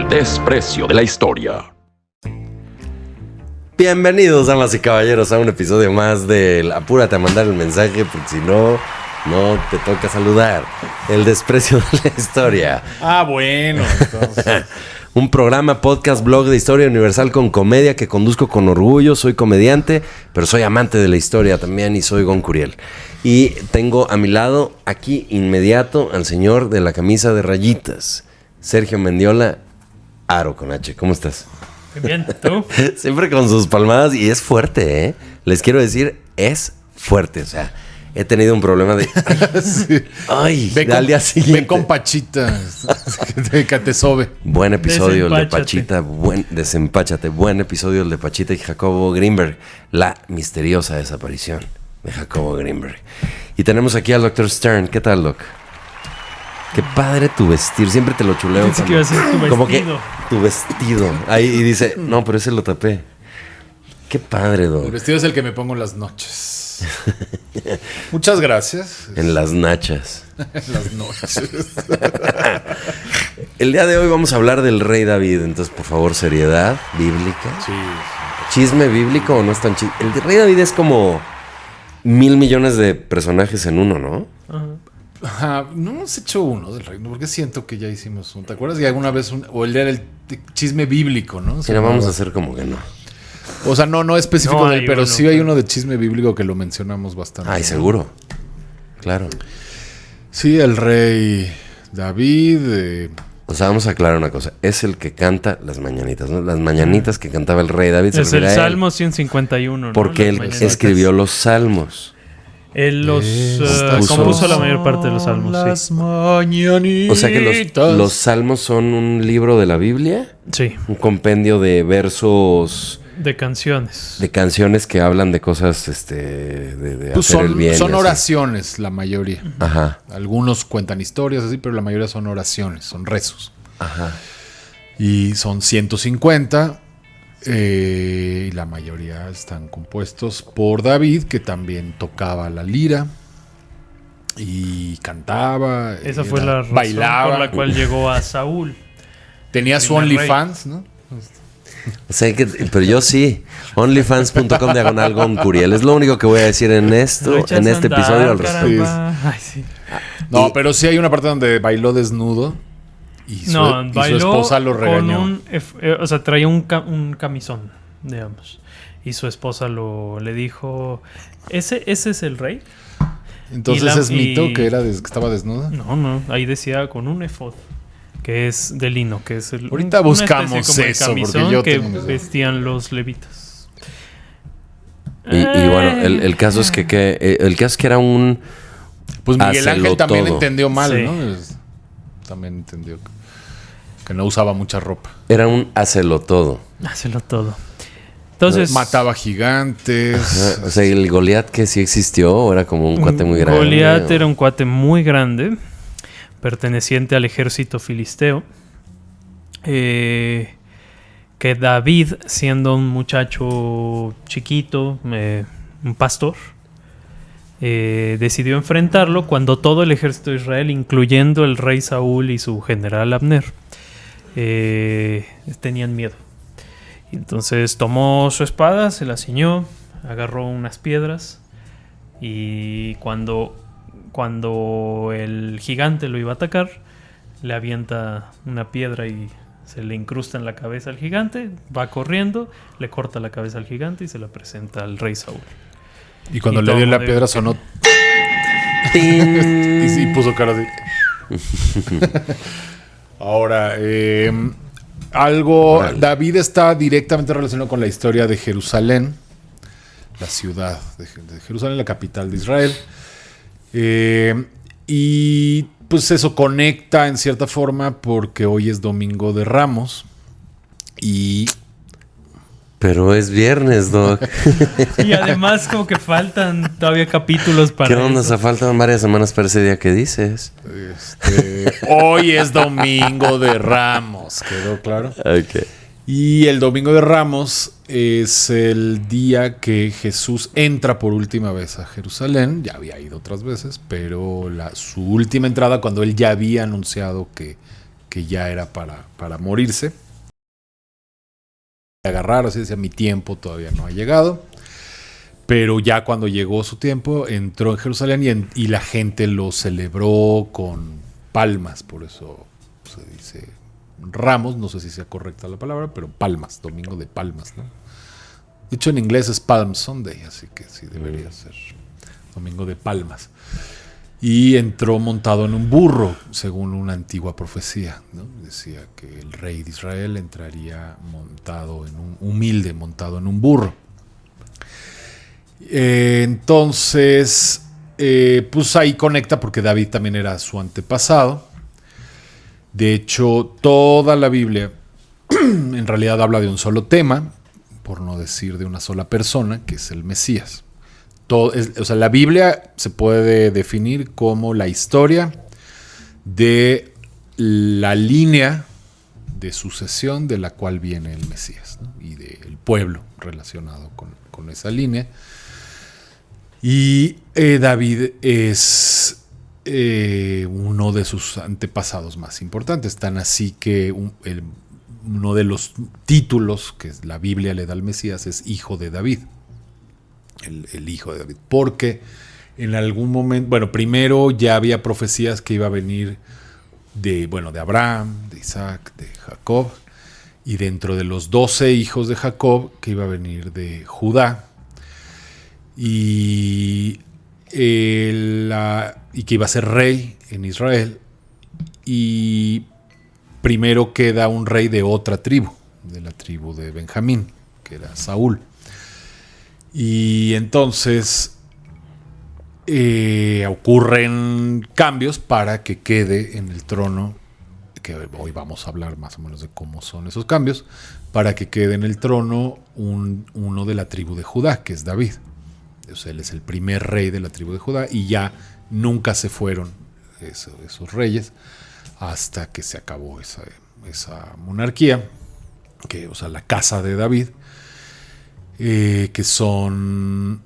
El desprecio de la historia. Bienvenidos, damas y caballeros, a un episodio más del Apúrate a mandar el mensaje, porque si no, no te toca saludar. El desprecio de la historia. Ah, bueno, entonces. Un programa, podcast, blog de historia universal con comedia que conduzco con orgullo. Soy comediante, pero soy amante de la historia también y soy Gon Curiel. Y tengo a mi lado, aquí inmediato, al señor de la camisa de rayitas, Sergio Mendiola, Aro con H. ¿Cómo estás? Bien, ¿tú? Siempre con sus palmadas y es fuerte, ¿eh? Les quiero decir, es fuerte. O sea, he tenido un problema de... Sí. Ay, Ve al día siguiente. Ve con Pachita, que te sobe. Buen episodio el de Desempáchate. Pachita, desempáchate. Buen episodio el de Pachita y Jacobo Greenberg. La misteriosa desaparición de Jacobo Greenberg. Y tenemos aquí al Dr. Stern. ¿Qué tal, Doc? Qué padre tu vestir. Siempre te lo chuleo. Pensé que iba a ser tu vestido. Como que tu vestido. Ahí y dice, no, pero ese lo tapé. Qué padre, El Doc. vestido es el que me pongo en las noches. Muchas gracias. En las nachas. En las noches. El día de hoy vamos a hablar del rey David. Entonces, por favor, seriedad bíblica. Sí. ¿Chisme bíblico o no es tan chisme? El de rey David es como 1,000 millones de personajes en uno, ¿no? Ajá, no hemos hecho uno del reino, porque siento que ya hicimos uno. ¿Te acuerdas que alguna vez o el era el chisme bíblico, ¿no? Mira, vamos a hacer como que no. O sea, no específico No de él, hay pero uno, sí hay pero- uno de chisme bíblico que lo mencionamos bastante. Ay, seguro. Claro. Sí, el rey David. O sea, vamos a aclarar una cosa. Es el que canta las mañanitas, ¿no? Las mañanitas que cantaba el rey David. se Es el refiere a él, Salmo 151, ¿no? porque Las él mañanas. escribió los salmos. Él los Puso- compuso la mayor parte de los salmos, sí. Mañanitas. O sea que los salmos son un libro de la Biblia. Sí, Un compendio de versos, de canciones. de canciones que hablan de cosas, de Pues hacer el bien. y son así. oraciones, la mayoría. Ajá, Algunos cuentan historias así, pero la mayoría son oraciones, son rezos. ajá. Y son 150. Y la mayoría están compuestos por David, que también tocaba la lira y cantaba. Esa fue la razón bailaba. por la cual llegó a Saúl. Tenía su primer OnlyFans, ¿no? O sea pero yo sí. Onlyfans.com/Gon Curiel. Es lo único que voy a decir en Lo esto, echas en a este andar, episodio al respecto. caramba. Ay, sí. No, Y- pero sí hay una parte donde bailó desnudo y su, No, y su bailó esposa lo regañó. con o sea, traía un camisón, digamos. Y su esposa le dijo, ¿ese es el rey? Entonces y es mito y- que que estaba desnuda. No, ahí decía con un efod, que es de lino, que es el Ahorita una especie buscamos como de eso, porque camisón yo que tengo mis dudas. vestían los levitas. Y bueno, el caso es que el caso es que era un... Pues Miguel Hácelo Ángel también todo. entendió mal, Sí. ¿no? También entendió que no usaba mucha ropa. Era un hacelo todo. Hácelo todo. Entonces, Mataba gigantes. Ajá. O sea, el Goliat que sí existió, o era como un cuate muy grande. Goliat o- era un cuate muy grande, perteneciente al ejército filisteo. Que David, siendo un muchacho chiquito, un pastor, decidió enfrentarlo cuando todo el ejército de Israel, incluyendo el rey Saúl y su general Abner, tenían miedo. Entonces tomó su espada, se la ciñó, agarró unas piedras y cuando el gigante lo iba a atacar, le avienta una piedra y se le incrusta en la cabeza al gigante, va corriendo, le corta la cabeza al gigante y se la presenta al rey Saúl. Y cuando Y le dio todo la de- piedra sonó. ¡Ting! Y sí, puso cara de. Ahora, Órale. David está directamente relacionado con la historia de Jerusalén, la ciudad de Jerusalén, la capital de Israel. Y pues eso conecta en cierta forma porque hoy es Domingo de Ramos. Y Pero es viernes, Doc. Y además como que faltan todavía capítulos para ¿Qué onda? eso. Se faltan varias semanas para ese día que dices. hoy es Domingo de Ramos, ¿quedó claro? Ok. Y el Domingo de Ramos es el día que Jesús entra por última vez a Jerusalén. Ya había ido otras veces, pero su última entrada cuando él ya había anunciado que que ya era para morirse. Agarrar, así decía, mi tiempo todavía no ha llegado. Pero ya cuando llegó su tiempo, entró en Jerusalén y la gente lo celebró con palmas. Por eso se dice ramos, no sé si sea correcta la palabra, pero palmas, domingo de palmas, ¿no? De hecho, en inglés es Palm Sunday, así que sí debería ser domingo de palmas. Y entró montado en un burro, según una antigua profecía, ¿no? Decía que el rey de Israel entraría montado montado en un burro. Entonces, pues ahí conecta porque David también era su antepasado. De hecho, toda la Biblia en realidad habla de un solo tema, por no decir de una sola persona, que es el Mesías. O sea, la Biblia se puede definir como la historia de la línea de sucesión de la cual viene el Mesías, ¿no? Y del pueblo relacionado con esa línea. Y David es uno de sus antepasados más importantes. Tan así que uno de los títulos que la Biblia le da al Mesías es Hijo de David. El hijo de David. Porque en algún momento, bueno, primero ya había profecías que iba a venir de Abraham, de Isaac, de Jacob. Y dentro de los 12 hijos de Jacob, que iba a venir de Judá. Y que iba a ser rey en Israel. Y primero queda un rey de otra tribu, de la tribu de Benjamín, que era Saúl. Y entonces ocurren cambios para que quede en el trono, que hoy vamos a hablar más o menos de cómo son esos cambios, para que quede en el trono uno de la tribu de Judá, que es David. O sea, él es el primer rey de la tribu de Judá y ya nunca se fueron esos reyes hasta que se acabó esa monarquía, o sea, la casa de David, que son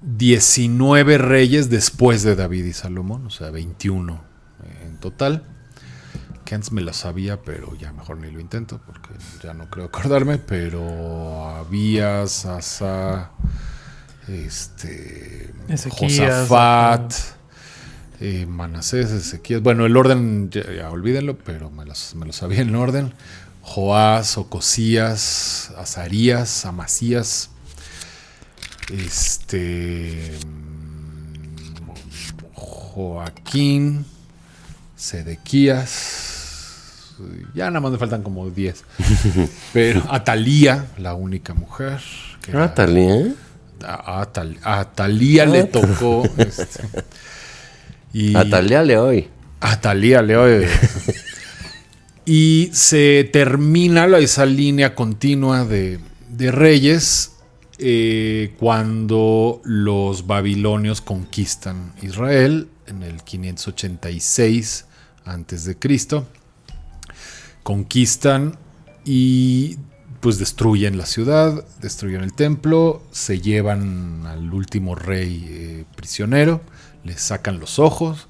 19 reyes después de David y Salomón, o sea, 21 en total. Que antes me la sabía, pero ya mejor ni lo intento porque ya no creo acordarme. Pero Abías, Asa, Ezequías, Josafat, Manasés, Ezequías. Bueno, el orden, ya olvídenlo, pero me lo sabía en orden. Joás, Ocosías, Azarías, Amasías, Joaquín, Sedequías. Ya nada más me faltan como 10. Pero Atalía, la única mujer. ¿Atalía? A Atalía le tocó. Atalía Leoy. Atalía Leoy. Y se termina esa línea continua de reyes cuando los babilonios conquistan Israel en el 586 a.C. Conquistan y pues destruyen la ciudad, destruyen el templo, se llevan al último rey prisionero, le sacan los ojos.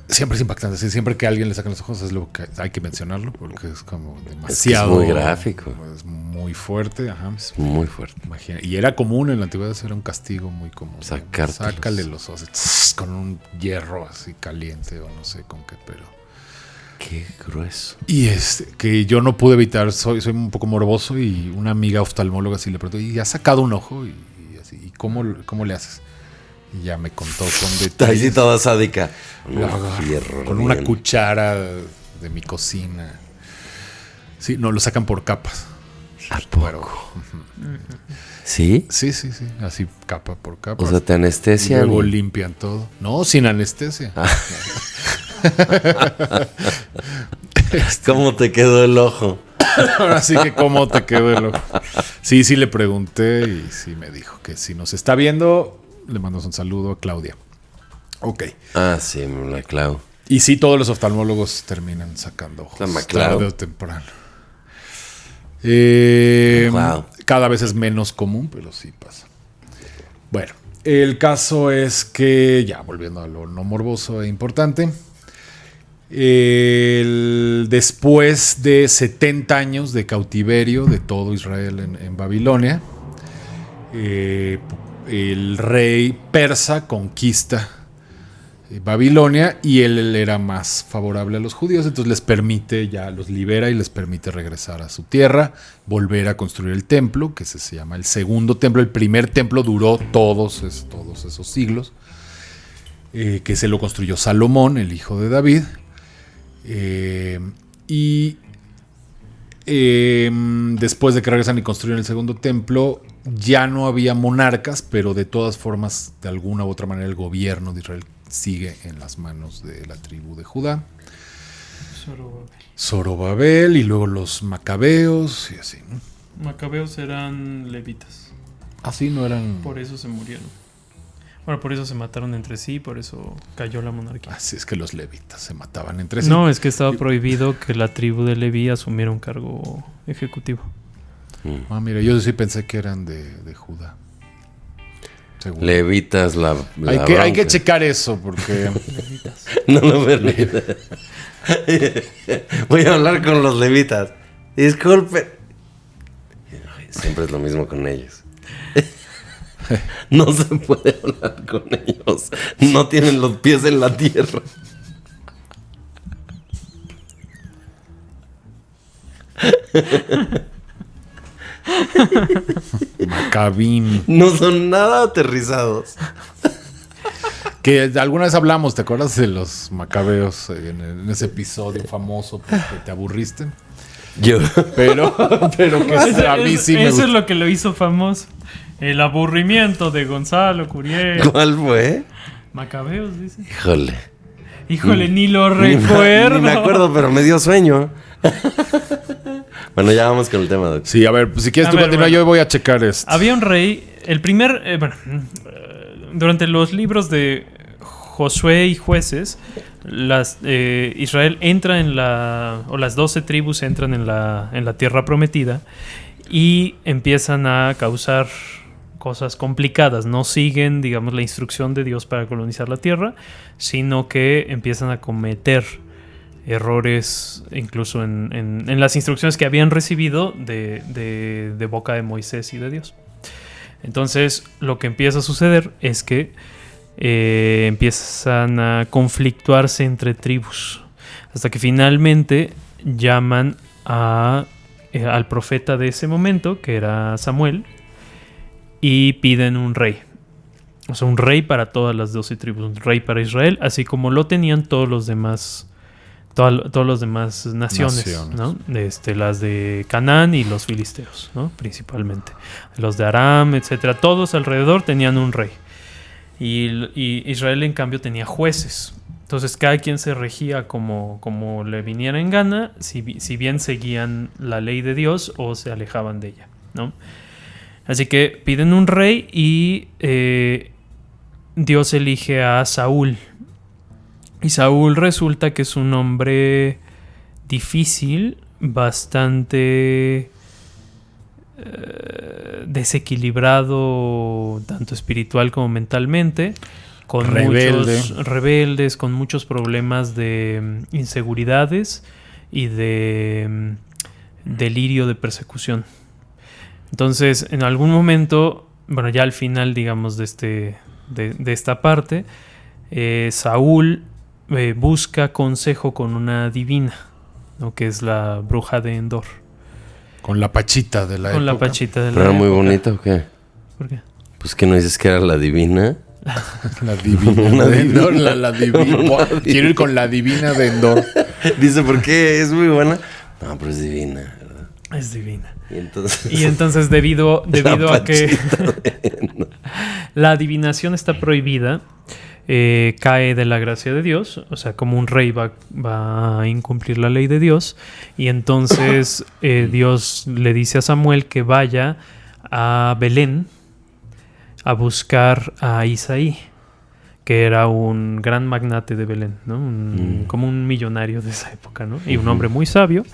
Siempre es impactante. Siempre que a alguien le sacan los ojos es lo que hay que mencionarlo porque es como demasiado. Es muy gráfico. Es muy fuerte. Ajá. Es muy fuerte. Imagina, y era común en la antigüedad, era un castigo muy común. Sácale los ojos con un hierro así caliente o no sé con qué, pero. Qué grueso. Y que yo no pude evitar, soy un poco morboso y una amiga oftalmóloga sí le preguntó, ¿y has sacado un ojo? Y así, ¿y cómo le haces? Y ya me contó con detalles. Ahí sí toda sádica. Con una cuchara de mi cocina. Sí, no, lo sacan por capas. ¿A poco? ¿Sí? Sí. Así capa por capa. O sea, te anestesian. Y luego limpian todo. No, sin anestesia. ¿Cómo te quedó el ojo? Ahora sí que cómo te quedó el ojo. Sí le pregunté y sí me dijo que si nos está viendo, le mandamos un saludo a Claudia. Ok. Ah, sí, la Clau. Y sí, todos los oftalmólogos terminan sacando ojos. La Maclau. Tarde o temprano. Wow. Cada vez es menos común, pero sí pasa. Bueno, el caso es que, ya volviendo a lo no morboso e importante, Después de 70 años de cautiverio de todo Israel en Babilonia, el rey persa conquista Babilonia y él era más favorable a los judíos, entonces les permite, ya los libera y les permite regresar a su tierra, volver a construir el templo, que se llama el segundo templo. El primer templo duró todos esos siglos, que se lo construyó Salomón, el hijo de David. Después de que regresan y construyen el segundo templo, ya no había monarcas, pero de todas formas, de alguna u otra manera, el gobierno de Israel sigue en las manos de la tribu de Judá. Zorobabel y luego los macabeos y así, ¿no? Macabeos eran levitas. Así no eran. Por eso se murieron. Bueno, por eso se mataron entre sí, por eso cayó la monarquía. Así es que los levitas se mataban entre sí. No, es que estaba prohibido que la tribu de Leví asumiera un cargo ejecutivo. Ah, mira, yo sí pensé que eran de Judá. Seguro. Levitas hay que checar eso porque no lo permite. Voy a hablar con los levitas. Disculpe. Siempre es lo mismo con ellos. No se puede hablar con ellos. No tienen los pies en la tierra. Macabín. No son nada aterrizados. Que alguna vez hablamos, ¿te acuerdas de los macabeos en ese episodio famoso porque te aburriste? Yo. Pero que a mí sí me Eso gustó. es lo que lo hizo famoso. El aburrimiento de Gonzalo Curiel. ¿Cuál fue? Macabeos, dice. Híjole, Ni lo recuerdo. Ni me acuerdo, pero me dio sueño. Bueno, ya vamos con el tema, Doc. Sí, a ver, pues si quieres A tú ver, continúa, bueno. yo voy a checar esto. Había un rey, el primer... durante los libros de Josué y Jueces, Israel entra o las 12 tribus entran en la tierra prometida y empiezan a causar cosas complicadas. No siguen, digamos, la instrucción de Dios para colonizar la tierra, sino que empiezan a cometer errores incluso en las instrucciones que habían recibido de boca de Moisés y de Dios. Entonces lo que empieza a suceder es que empiezan a conflictuarse entre tribus hasta que finalmente llaman al profeta de ese momento, que era Samuel, y piden un rey. O sea, un rey para todas las 12 tribus, un rey para Israel, así como lo tenían todos los demás naciones. ¿No? Las de Canaán y los filisteos, ¿no? Principalmente. Los de Aram, etcétera. Todos alrededor tenían un rey. Y Israel, en cambio, tenía jueces. Entonces, cada quien se regía como le viniera en gana, si bien seguían la ley de Dios o se alejaban de ella, ¿no? Así que piden un rey y Dios elige a Saúl. Y Saúl resulta que es un hombre difícil, bastante desequilibrado, tanto espiritual como mentalmente, con muchos rebeldes, con muchos problemas de inseguridades y de delirio de persecución. Entonces, en algún momento, bueno, ya al final, digamos, de esta parte, Saúl busca consejo con una divina, ¿no? Que es la bruja de Endor. Con la pachita de la época. Con la pachita de la ¿Pero era muy época. bonita o qué? ¿Por qué? Pues que no dices que era la divina. La divina de Endor. La divina. Quiero ir con la divina de Endor. Dice, ¿por qué? ¿Es muy buena? No, pero es divina, ¿verdad? Es divina. Y entonces debido a que No. la adivinación está prohibida, cae de la gracia de Dios. O sea, como un rey va a incumplir la ley de Dios. Y entonces Dios le dice a Samuel que vaya a Belén a buscar a Isaí, que era un gran magnate de Belén, ¿no? Como un millonario de esa época, ¿no? Y un hombre muy sabio,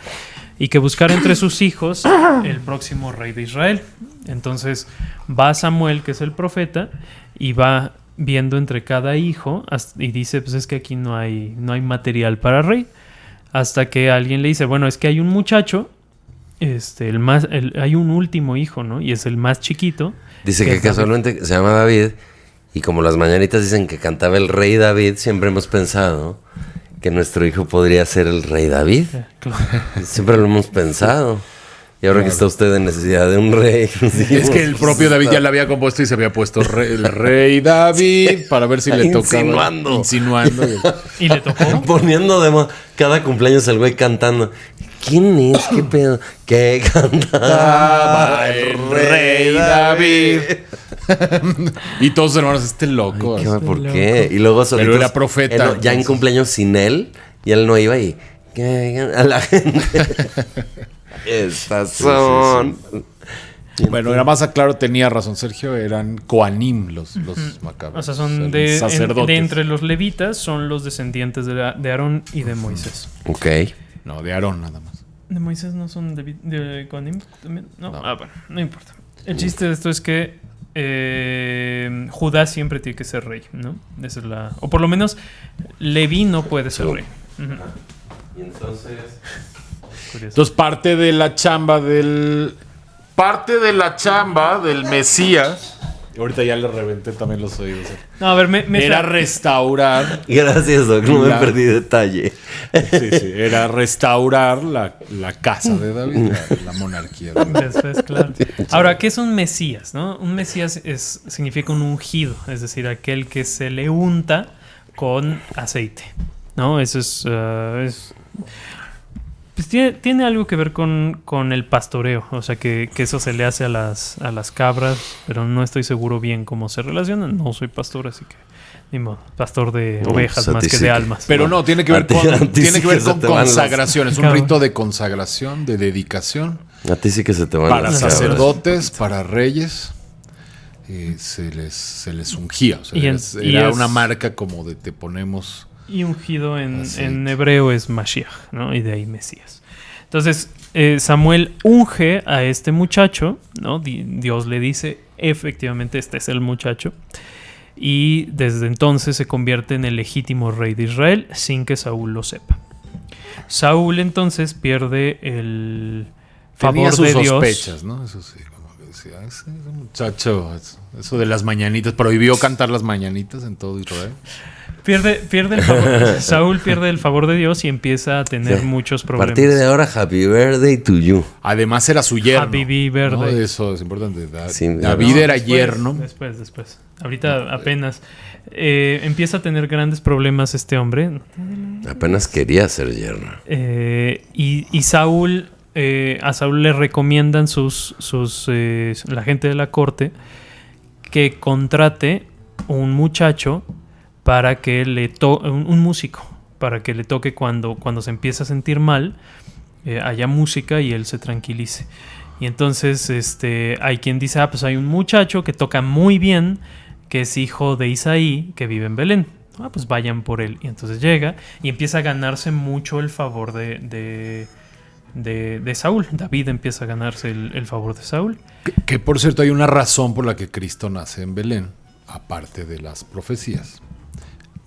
y que buscara entre sus hijos el próximo rey de Israel. Entonces va Samuel, que es el profeta, y va viendo entre cada hijo y dice, pues es que aquí no hay material para rey. Hasta que alguien le dice, bueno, es que hay un muchacho, hay un último hijo, ¿no? Y es el más chiquito. Dice que casualmente se llama David, y como las mañanitas dicen que cantaba el rey David, siempre hemos pensado que nuestro hijo podría ser el rey David. Claro. Siempre lo hemos pensado. Y ahora que está usted en necesidad de un rey... Es que el propio David ya le había compuesto y se había puesto el rey David para ver si le tocaba. Insinuando. Y le tocó. Poniendo de moda cada cumpleaños el güey cantando. ¿Quién es? ¿Qué pedo? ¿Qué cantaba el rey David? Y todos sus hermanos, loco. Ay, ¿por qué? Y luego solitos, pero era profeta. Ya en cumpleaños sin él, y él no iba y... A la gente... Estas son... Sí. Bueno, era más claro, tenía razón Sergio, eran Coanim los macabros. O sea, son sacerdotes. De entre los levitas, son los descendientes de Aarón y de Moisés. Ok. No, de Aarón nada más. ¿De Moisés no son de Coanim también? No. Bueno, no importa. El chiste de esto es que Judá siempre tiene que ser rey, ¿no? Esa es o por lo menos Leví no puede ser rey. Y entonces... Entonces parte de la chamba del Mesías. Ahorita ya le reventé también los oídos. No, a ver, era restaurar. Gracias, Doc, no me perdí detalle. Sí, era restaurar la casa de David, la monarquía de David. Después, claro. Ahora, ¿qué es un Mesías? ¿No? Un Mesías significa un ungido, es decir, aquel que se le unta con aceite, ¿no? Eso es pues tiene algo que ver con el pastoreo, o sea que eso se le hace a las cabras, pero no estoy seguro bien cómo se relacionan. No soy pastor, así que ni modo, pastor de ovejas más que de almas. Pero no, tiene que ver con consagración, es un rito de consagración, de dedicación. A ti sí que se te van para sacerdotes, para reyes. Se les ungía, o sea, era una marca como de te ponemos. Y ungido en hebreo es Mashiach, ¿no? Y de ahí Mesías. Entonces, Samuel unge a este muchacho, ¿no? Dios le dice, efectivamente, este es el muchacho. Y desde entonces se convierte en el legítimo rey de Israel sin que Saúl lo sepa. Saúl entonces pierde el favor de Dios. Tenía sus sospechas, ¿no? Eso sí, como que decía, ese muchacho, eso de las mañanitas, prohibió cantar las mañanitas en todo Israel. Pierde el favor. Saúl pierde el favor de Dios y empieza a tener muchos problemas. A partir de ahora, Happy Birthday to you. Además era su yerno. Happy Birthday. ¿No? Eso es importante. David era yerno. Después. Ahorita apenas empieza a tener grandes problemas este hombre. Apenas quería ser yerno. Y Saúl, a Saúl le recomiendan la gente de la corte que contrate un muchacho para que un músico, para que le toque cuando se empieza a sentir mal, haya música y él se tranquilice. Y entonces hay quien dice, pues hay un muchacho que toca muy bien, que es hijo de Isaí, que vive en Belén. Pues vayan por él. Y entonces llega y empieza a ganarse mucho el favor de Saúl. David empieza a ganarse el favor de Saúl. Que por cierto hay una razón por la que Cristo nace en Belén, aparte de las profecías.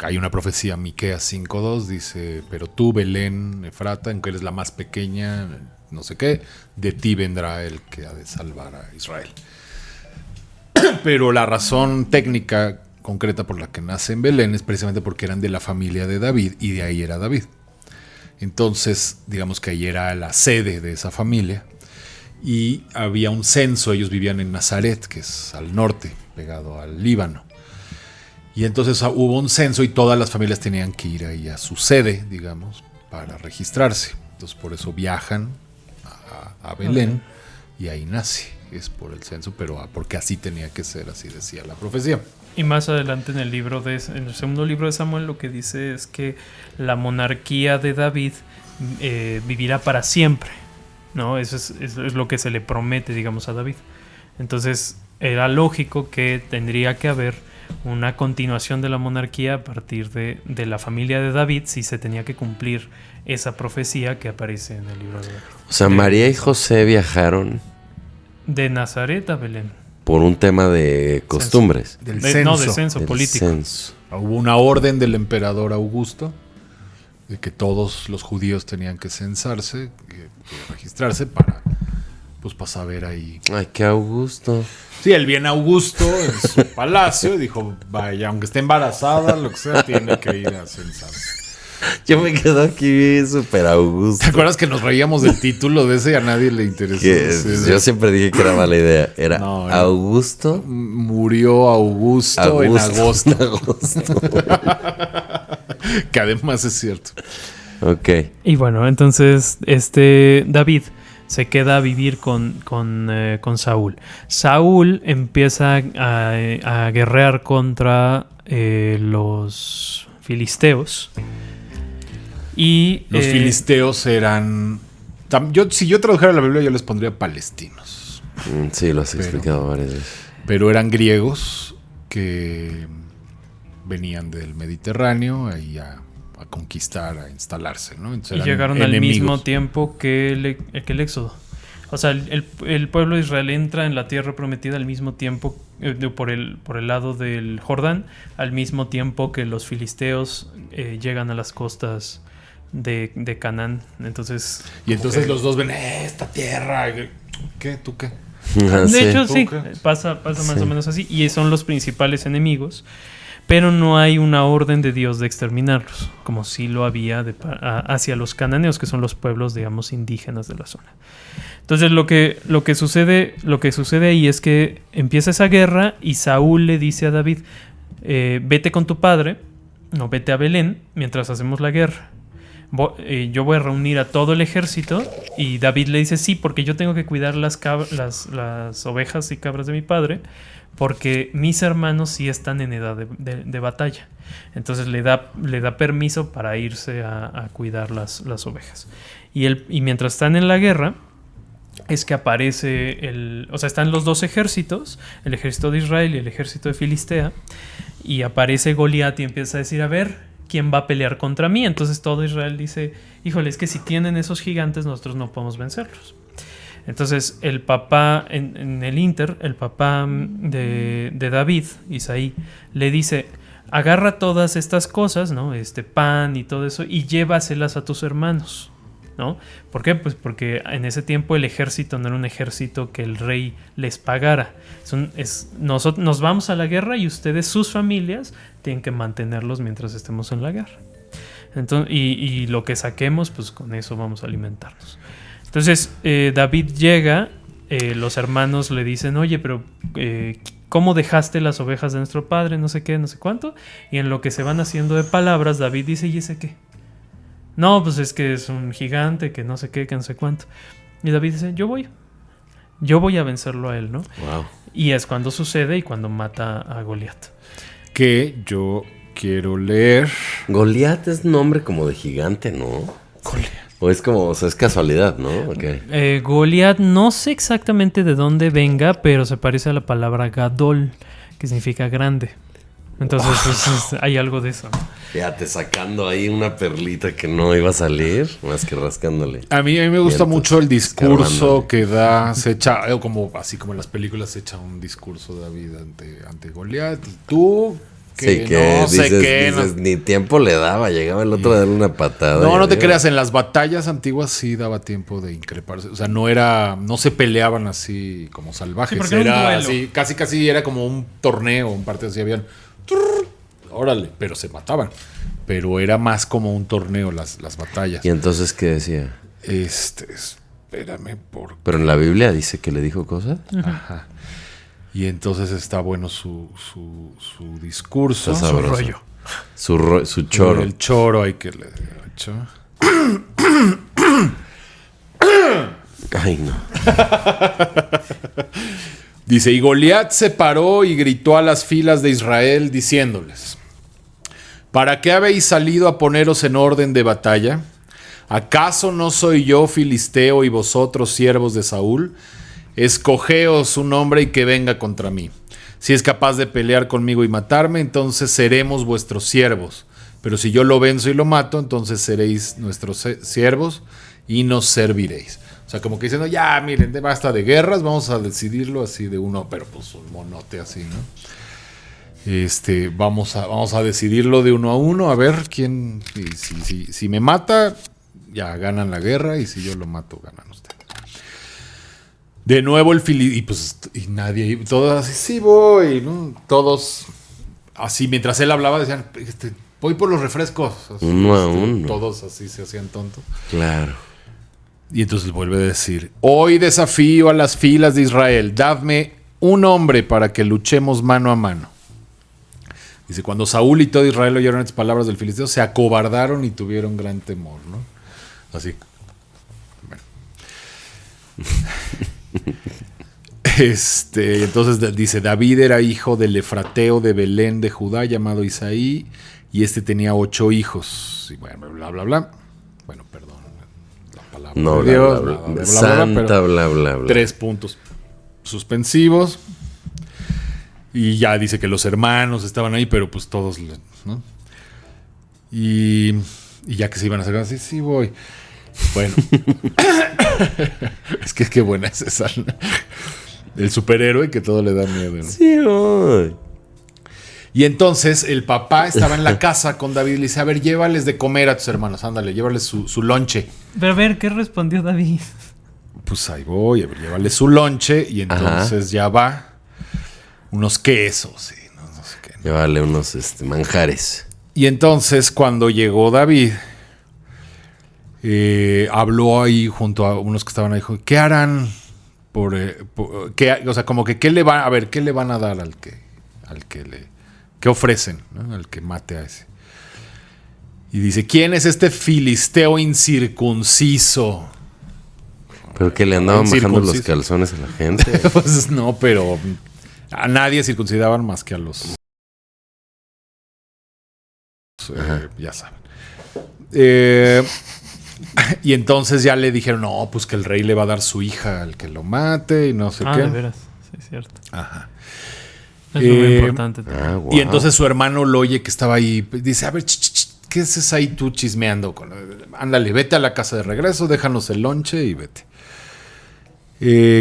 Hay una profecía, Miqueas 5:2, dice, pero tú, Belén, Efrata, aunque eres la más pequeña, no sé qué, de ti vendrá el que ha de salvar a Israel. Pero la razón técnica concreta por la que nace en Belén es precisamente porque eran de la familia de David y de ahí era David. Entonces, digamos que ahí era la sede de esa familia y había un censo, ellos vivían en Nazaret, que es al norte, pegado al Líbano. Y entonces hubo un censo y todas las familias tenían que ir ahí a su sede, digamos, para registrarse. Entonces por eso viajan a Belén y ahí nace. Es por el censo, pero porque así tenía que ser, así decía la profecía. Y más adelante en el segundo libro de Samuel lo que dice es que la monarquía de David vivirá para siempre, ¿no? Eso es lo que se le promete, digamos, a David. Entonces era lógico que tendría que haber una continuación de la monarquía a partir de la familia de David si se tenía que cumplir esa profecía que aparece en el libro de David. O sea, María y José viajaron de Nazaret a Belén. por un tema de costumbres. Del No, censo. de censo Del político. censo. Hubo una orden del emperador Augusto de que todos los judíos tenían que censarse, que registrarse para saber ahí. Ay, qué Augusto. Sí, él viene Augusto en su palacio y dijo, vaya, aunque esté embarazada, lo que sea, tiene que ir a censarse. Yo me quedo aquí súper Augusto. ¿Te acuerdas que nos reíamos del título de ese y a nadie le interesó? Yo siempre dije que era mala idea. Era No, Augusto. Murió Augusto en agosto. En agosto. Que además es cierto. Ok. Y bueno, entonces David se queda a vivir con Saúl. Saúl empieza a guerrear contra los filisteos. Y Los filisteos eran... Si yo tradujera la Biblia, yo les pondría palestinos. Sí, lo has explicado varias veces. Pero eran griegos que venían del Mediterráneo ahí a conquistar, a instalarse, ¿no? Entonces y llegaron al mismo tiempo que el Éxodo. O sea, el pueblo de Israel entra en la tierra prometida al mismo tiempo, por el lado del Jordán, al mismo tiempo que los filisteos llegan a las costas de Canaán. Entonces... Y entonces los dos ven, esta tierra. ¿Qué? ¿Tú qué? De hecho, sí, ¿Tú qué? pasa más o menos así. Y son los principales enemigos. Pero no hay una orden de Dios de exterminarlos, como sí lo había hacia los cananeos, que son los pueblos, digamos, indígenas de la zona. Entonces lo que sucede ahí es que empieza esa guerra y Saúl le dice a David, vete con tu padre, no, vete a Belén mientras hacemos la guerra. Yo voy a reunir a todo el ejército. Y David le dice, sí, porque yo tengo que cuidar las ovejas y cabras de mi padre, porque mis hermanos sí están en edad de batalla. Entonces le da permiso para irse a cuidar las ovejas. Y mientras están en la guerra, es que aparece están los dos ejércitos, el ejército de Israel y el ejército de Filistea, y aparece Goliat y empieza a decir, a ver, ¿quién va a pelear contra mí? Entonces todo Israel dice, híjole, es que si tienen esos gigantes, nosotros no podemos vencerlos. Entonces el papá, en el Inter, el papá de David, Isaí, le dice, agarra todas estas cosas, ¿no? Pan y todo eso, y llévaselas a tus hermanos, ¿no? ¿Por qué? Pues porque en ese tiempo el ejército no era un ejército que el rey les pagara. Nosotros nos vamos a la guerra y ustedes, sus familias, tienen que mantenerlos mientras estemos en la guerra. Entonces, y lo que saquemos, pues con eso vamos a alimentarnos. Entonces David llega, los hermanos le dicen, oye, pero ¿cómo dejaste las ovejas de nuestro padre? No sé qué, no sé cuánto. Y en lo que se van haciendo de palabras, David dice, ¿y ese qué? No, pues es que es un gigante, que no sé qué, que no sé cuánto. Y David dice, yo voy a vencerlo a él, ¿no? Wow. Y es cuando sucede y cuando mata a Goliat. Que yo quiero leer. Goliat es nombre como de gigante, ¿no? Goliat. O es como, es casualidad, ¿no? Okay. Goliat, no sé exactamente de dónde venga, pero se parece a la palabra Gadol, que significa grande. Entonces pues, hay algo de eso, ¿no? Fíjate, sacando ahí una perlita que no iba a salir, más que rascándole. A mí me gusta Cierto. mucho el discurso Escarbándole. que da, se echa, así como en las películas se echa un discurso David ante Goliat. Y tú, que Sí, que no sé qué. dices, ni tiempo le daba, llegaba el otro a darle una patada. No te y creas, en las batallas antiguas sí daba tiempo de increparse. O sea, no se peleaban así como salvajes. Sí, porque era un duelo. Así, casi era como un torneo, un partido así, habían... Órale, pero se mataban. Pero era más como un torneo las batallas. ¿Y entonces qué decía? Espérame por... Pero en la Biblia dice que le dijo cosas. Ajá. Y entonces está bueno su discurso. Está Su sabroso. rollo. Su choro. El choro hay que le hecho. Ay, no. Dice, y Goliat se paró y gritó a las filas de Israel diciéndoles, ¿para qué habéis salido a poneros en orden de batalla? ¿Acaso no soy yo filisteo y vosotros siervos de Saúl? Escogeos un hombre y que venga contra mí. Si es capaz de pelear conmigo y matarme, entonces seremos vuestros siervos. Pero si yo lo venzo y lo mato, entonces seréis nuestros siervos y nos serviréis. O sea, como que diciendo, ya, miren, basta de guerras, vamos a decidirlo así de uno, pero pues un monote así, ¿no? Vamos a decidirlo de uno a uno, a ver quién, si me mata, ya ganan la guerra, y si yo lo mato, ganan ustedes. De nuevo y nadie, todos así, sí voy, ¿no? Todos así, mientras él hablaba, decían, voy por los refrescos. Así, uno a uno. Todos así se hacían tontos. Claro. Y entonces vuelve a decir, hoy desafío a las filas de Israel, dadme un hombre para que luchemos mano a mano. Dice, cuando Saúl y todo Israel oyeron estas palabras del filisteo, se acobardaron y tuvieron gran temor, ¿no? Así. Bueno. Entonces dice, David era hijo del efrateo de Belén de Judá llamado Isaí, y tenía 8 hijos. Y bueno, bla, bla, bla. Bueno, perdón. La palabra No, de Dios. bla, bla, bla, Bla, bla, Santa, bla, bla, bla, bla. 3 puntos suspensivos. Y ya dice que los hermanos estaban ahí, pero pues todos, ¿no? Y ya que se iban a sacar así, sí voy. Bueno. Es que qué buena es esa. El superhéroe que todo le da miedo, ¿no? Sí, voy. Y entonces el papá estaba en la casa con David y le dice, a ver, llévales de comer a tus hermanos, ándale, llévales su lonche. Pero a ver, ¿qué respondió David? Pues ahí voy, a ver, llévales su lonche, y entonces ya va. Unos quesos y no sé qué. Llévale unos manjares. Y entonces cuando llegó David, habló ahí junto a unos que estaban ahí, dijo, ¿qué harán? O sea, como que ¿qué le van a dar al que ¿qué ofrecen, ¿no? Al que mate a ese? Y dice, ¿quién es este filisteo incircunciso? ¿Pero que le andaban bajando los calzones a la gente? Pues no, pero a nadie circuncidaban más que a los... ya saben. Y entonces ya le dijeron, no, pues que el rey le va a dar su hija al que lo mate y no sé qué. De veras, sí, es cierto. Ajá. Es muy importante. Wow. Y entonces su hermano lo oye que estaba ahí, dice, a ver, ¿qué haces ahí tú chismeando? Ándale, vete a la casa de regreso, déjanos el lonche y vete.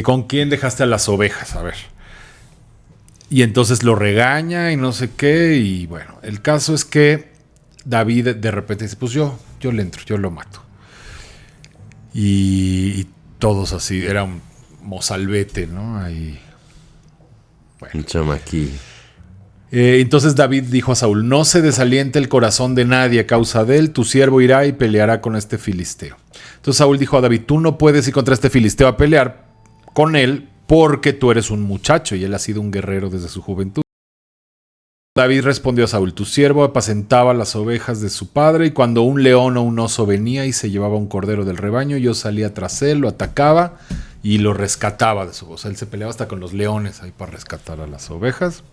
¿Con quién dejaste a las ovejas? A ver. Y entonces lo regaña y no sé qué. Y bueno, el caso es que David de repente dice, pues yo le entro, yo lo mato. Y todos así, era un mozalbete, ¿no? Ahí. Bueno. Un chamaquillo. Entonces David dijo a Saúl, no se desaliente el corazón de nadie a causa de él, tu siervo irá y peleará con este filisteo. Entonces Saúl dijo a David, tú no puedes ir contra este filisteo a pelear con él porque tú eres un muchacho y él ha sido un guerrero desde su juventud. David respondió a Saúl, tu siervo apacentaba las ovejas de su padre y cuando un león o un oso venía y se llevaba un cordero del rebaño, yo salía tras él, lo atacaba y lo rescataba de su voz. Él se peleaba hasta con los leones ahí para rescatar a las ovejas.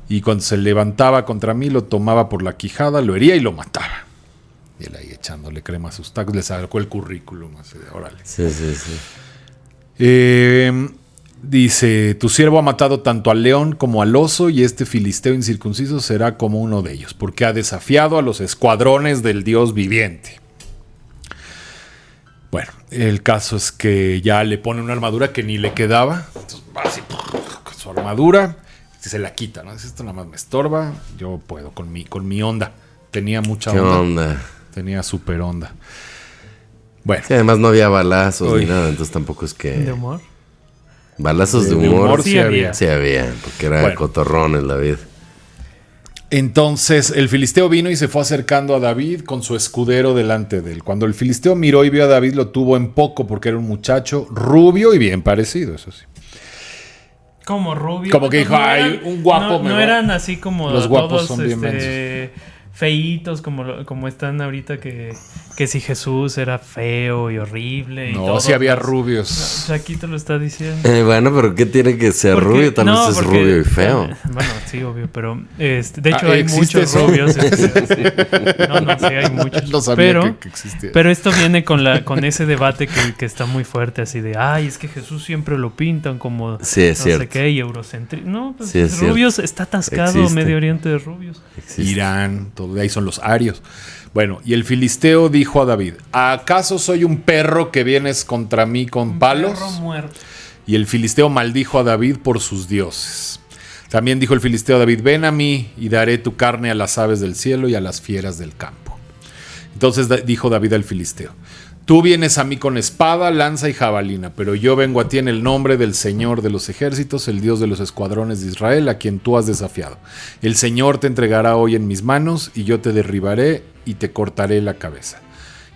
Y cuando se levantaba contra mí, lo tomaba por la quijada, lo hería y lo mataba. Y él ahí echándole crema a sus tacos, le sacó el currículum así de órale. Sí. Dice, tu siervo ha matado tanto al león como al oso y este filisteo incircunciso será como uno de ellos, porque ha desafiado a los escuadrones del Dios viviente. Bueno, el caso es que ya le pone una armadura que ni le quedaba. Entonces va así, con su armadura, se la quita, ¿no? Esto nada más me estorba, yo puedo con mi onda. Tenía mucha onda. Tenía súper onda. Bueno. Sí, además no había balazos ni nada, entonces tampoco es que... ¿De humor? Balazos de humor sí había. Sí había, porque era cotorrón el David. Entonces el filisteo vino y se fue acercando a David con su escudero delante de él. Cuando el filisteo miró y vio a David, lo tuvo en poco porque era un muchacho rubio y bien parecido, eso sí. Como rubio. Como que dijo, ay, un guapo. No eran así como los guapos todos son bien feitos como están ahorita que si Jesús era feo y horrible. Y no, sí había rubios. No, aquí te lo está diciendo. Bueno, pero ¿qué tiene que ser rubio? Tal vez es rubio y feo. Bueno, sí, obvio, pero de hecho hay muchos eso? rubios. Sí. No, sí hay muchos. No sabía que existía. Pero esto viene con ese debate que está muy fuerte, así de, ay, es que Jesús siempre lo pintan como sí, es no cierto. sé qué y eurocentrismo. No, pues sí, es rubios cierto. está atascado Medio Oriente de rubios. Irán, todo, de ahí son los arios. Bueno, y el filisteo dijo a David, ¿acaso soy un perro que vienes contra mí con palos? Perro muerto. Y el filisteo maldijo a David por sus dioses. También dijo el filisteo a David, ven a mí y daré tu carne a las aves del cielo y a las fieras del campo. Entonces dijo David al filisteo, tú vienes a mí con espada, lanza y jabalina, pero yo vengo a ti en el nombre del Señor de los ejércitos, el Dios de los escuadrones de Israel, a quien tú has desafiado. El Señor te entregará hoy en mis manos y yo te derribaré y te cortaré la cabeza.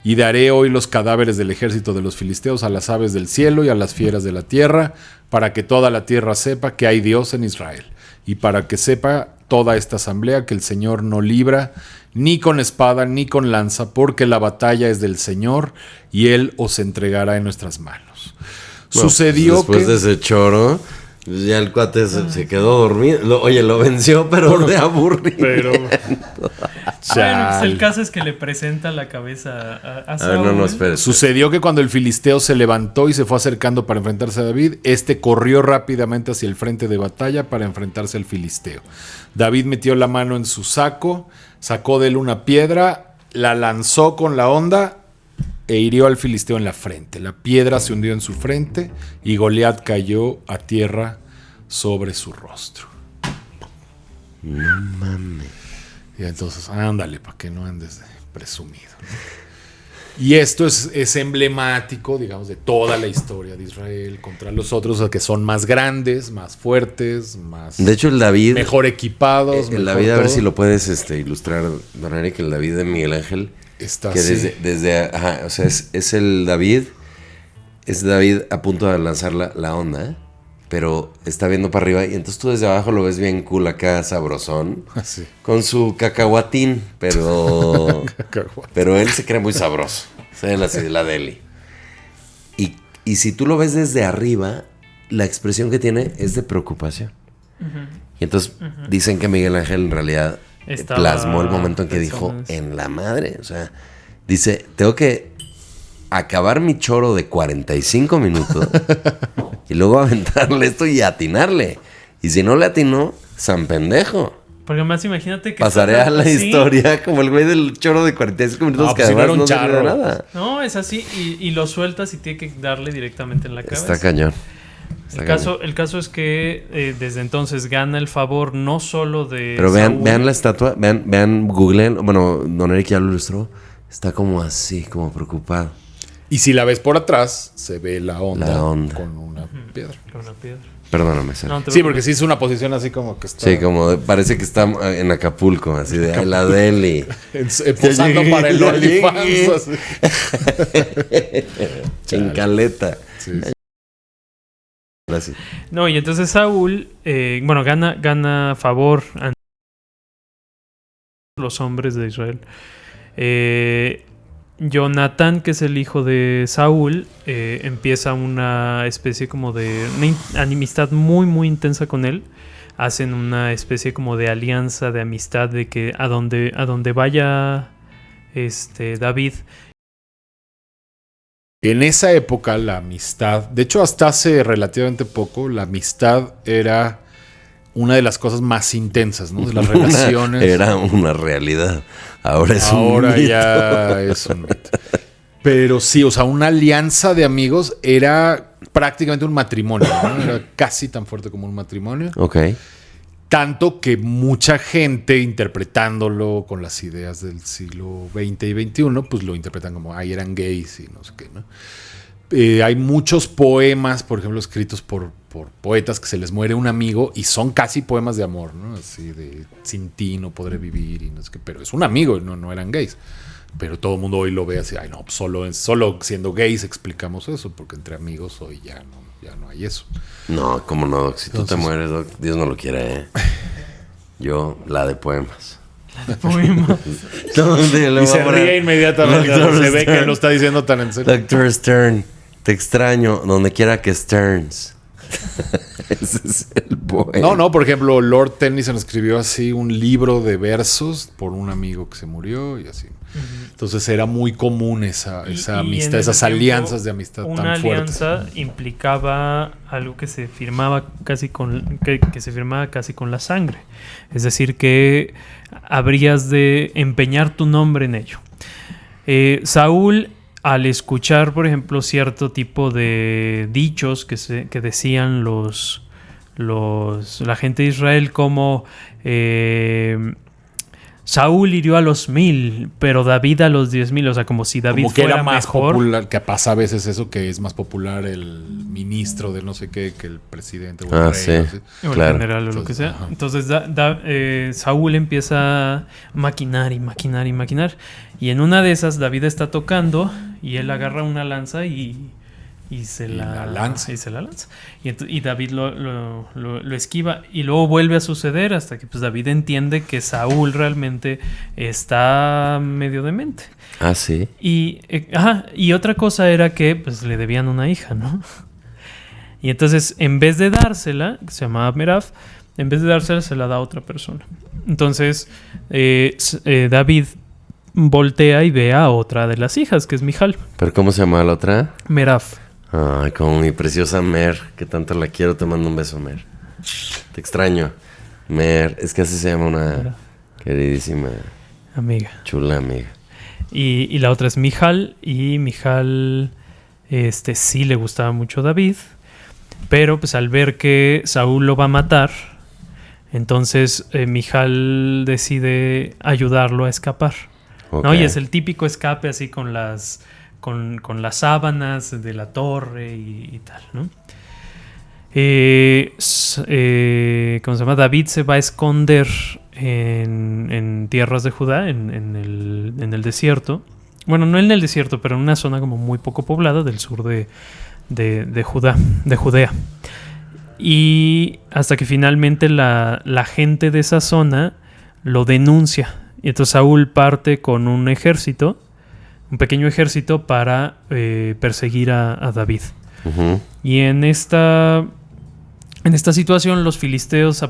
Y daré hoy los cadáveres del ejército de los filisteos a las aves del cielo y a las fieras de la tierra, para que toda la tierra sepa que hay Dios en Israel, y para que sepa toda esta asamblea que el Señor no libra ni con espada ni con lanza, porque la batalla es del Señor y Él os entregará en nuestras manos. Bueno, Sucedió después que... de ese choro, pues ya el cuate se quedó dormido. Lo venció, pero de aburrido. Pero... Bueno, pues el caso es que le presenta la cabeza a A ver, Saúl. no, espera. Sucedió que cuando el filisteo se levantó y se fue acercando para enfrentarse a David, este corrió rápidamente hacia el frente de batalla para enfrentarse al filisteo. David metió la mano en su saco, sacó de él una piedra, la lanzó con la honda e hirió al filisteo en la frente. La piedra se hundió en su frente y Goliat cayó a tierra sobre su rostro. No mames. Y entonces, ándale, para que no andes de presumido, ¿no? Y esto es emblemático, digamos, de toda la historia de Israel contra los otros, que son más grandes, más fuertes, más... De hecho, el David... mejor equipados. El mejor David, a ver todo. si lo puedes ilustrar, don Eric, el David de Miguel Ángel. Está que así. ajá, o sea, es el David. Es David a punto de lanzar la onda, ¿eh? Pero está viendo para arriba y entonces tú desde abajo lo ves bien cool acá, sabrosón. Así. Con su cacahuatín, pero... pero él se cree muy sabroso. O sea, así de la deli. Y si tú lo ves desde arriba, la expresión que tiene es de preocupación. Y entonces dicen que Miguel Ángel en realidad Estaba plasmó el momento en que dijo, pensando eso. en la madre. O sea, dice, tengo que acabar mi choro de 45 minutos y luego aventarle esto y atinarle. Y si no le atinó, san pendejo. Porque más imagínate que... Pasaré a la así. historia como el güey del choro de 45 minutos No, que pues si no además era un no sirve de charro. nada. No, es así y lo sueltas y tiene que darle directamente en la cabeza. Está cañón. El caso es que desde entonces gana el favor no solo de Pero Saúl. vean la estatua, vean, googleen. Bueno, don Eric ya lo ilustró. Está como así, como preocupado. Y si la ves por atrás, se ve la onda, La onda. con una piedra. Con una piedra. Perdóname, Sergio. No, te Sí, preocupes. porque sí es una posición así como que está... Sí, como parece que está en Acapulco, así de "Ay, la deli". posando Ya para el llegué, ya llegué. OnlyFans. así. En caleta. Sí. Así. No, y entonces Saúl, gana favor ante los hombres de Israel. Jonatán, que es el hijo de Saúl, empieza una especie como de una enemistad muy, muy intensa con él. Hacen una especie como de alianza, de amistad, de que a donde vaya David. En esa época la amistad, de hecho hasta hace relativamente poco, la amistad era una de las cosas más intensas, ¿no? De las relaciones. Era una realidad. Ahora es un Ahora mito. ya es un mito. Pero sí, o sea, una alianza de amigos era prácticamente un matrimonio, ¿no? Era casi tan fuerte como un matrimonio. Ok. Tanto que mucha gente interpretándolo con las ideas del siglo XX y XXI, pues lo interpretan como, ay, eran gays y no sé qué, ¿no? Hay muchos poemas, por ejemplo, escritos por poetas que se les muere un amigo y son casi poemas de amor, ¿no? Así de, sin ti no podré vivir y no sé qué, pero es un amigo, no eran gays. Pero todo el mundo hoy lo ve así, ay, no, pues solo siendo gays explicamos eso, porque entre amigos hoy ya no hay eso. No, cómo no, Doc. Si tú te Entonces- mueres, Doc, Dios no lo quiere, ¿eh? Yo, la de poemas. Poema. Y se ríe inmediatamente, Doctor se ve Stern. que lo está diciendo tan en serio. Doctor Stern, te extraño donde quiera que Stearns. Ese es el poema. No, por ejemplo, Lord Tennyson escribió así un libro de versos por un amigo que se murió y así. Entonces era muy común esa amistad, en esas ese tiempo, alianzas de amistad una tan fuertes. alianza implicaba algo que se firmaba casi con que se firmaba casi con la sangre. Es decir, que habrías de empeñar tu nombre en ello. Saúl, al escuchar, por ejemplo, cierto tipo de dichos que decían la gente de Israel, como Saúl hirió a los 1000, pero David a los 10,000. O sea, como si David Como que fuera era más mejor. popular, que pasa a veces eso, que es más popular el ministro de no sé qué que el presidente o el rey. Sí. Así. O el Claro. general o lo que Entonces, sea. ajá. Entonces Saúl empieza a maquinar y maquinar y maquinar. Y en una de esas David está tocando y él agarra una lanza y se la lanza. Y se la lanza. Y David lo esquiva. Y luego vuelve a suceder hasta que pues, David entiende que Saúl realmente está medio demente. Ah, sí. Y otra cosa era que pues le debían una hija, ¿no? Y entonces, en vez de dársela, que se llamaba Merab, en vez de dársela, se la da a otra persona. Entonces, David voltea y ve a otra de las hijas, que es Mijal. ¿Pero cómo se llama la otra? Merab. Ay, como mi preciosa Mer, que tanto la quiero, te mando un beso, Mer. Te extraño. Mer, es que así se llama una queridísima, Amiga. chula amiga. Y la otra es Mijal. Y Mijal sí le gustaba mucho a David. Pero pues al ver que Saúl lo va a matar, entonces Mijal decide ayudarlo a escapar. Ok. ¿No? Y es el típico escape así con las sábanas de la torre y tal, ¿no? ¿Cómo se llama? David se va a esconder en tierras de Judá, en el desierto. Bueno, no en el desierto, pero en una zona como muy poco poblada del sur de Judea. Y hasta que finalmente la gente de esa zona lo denuncia. Y entonces Saúl parte con un ejército, un pequeño ejército, para perseguir a David. Ujú. Y en esta situación los filisteos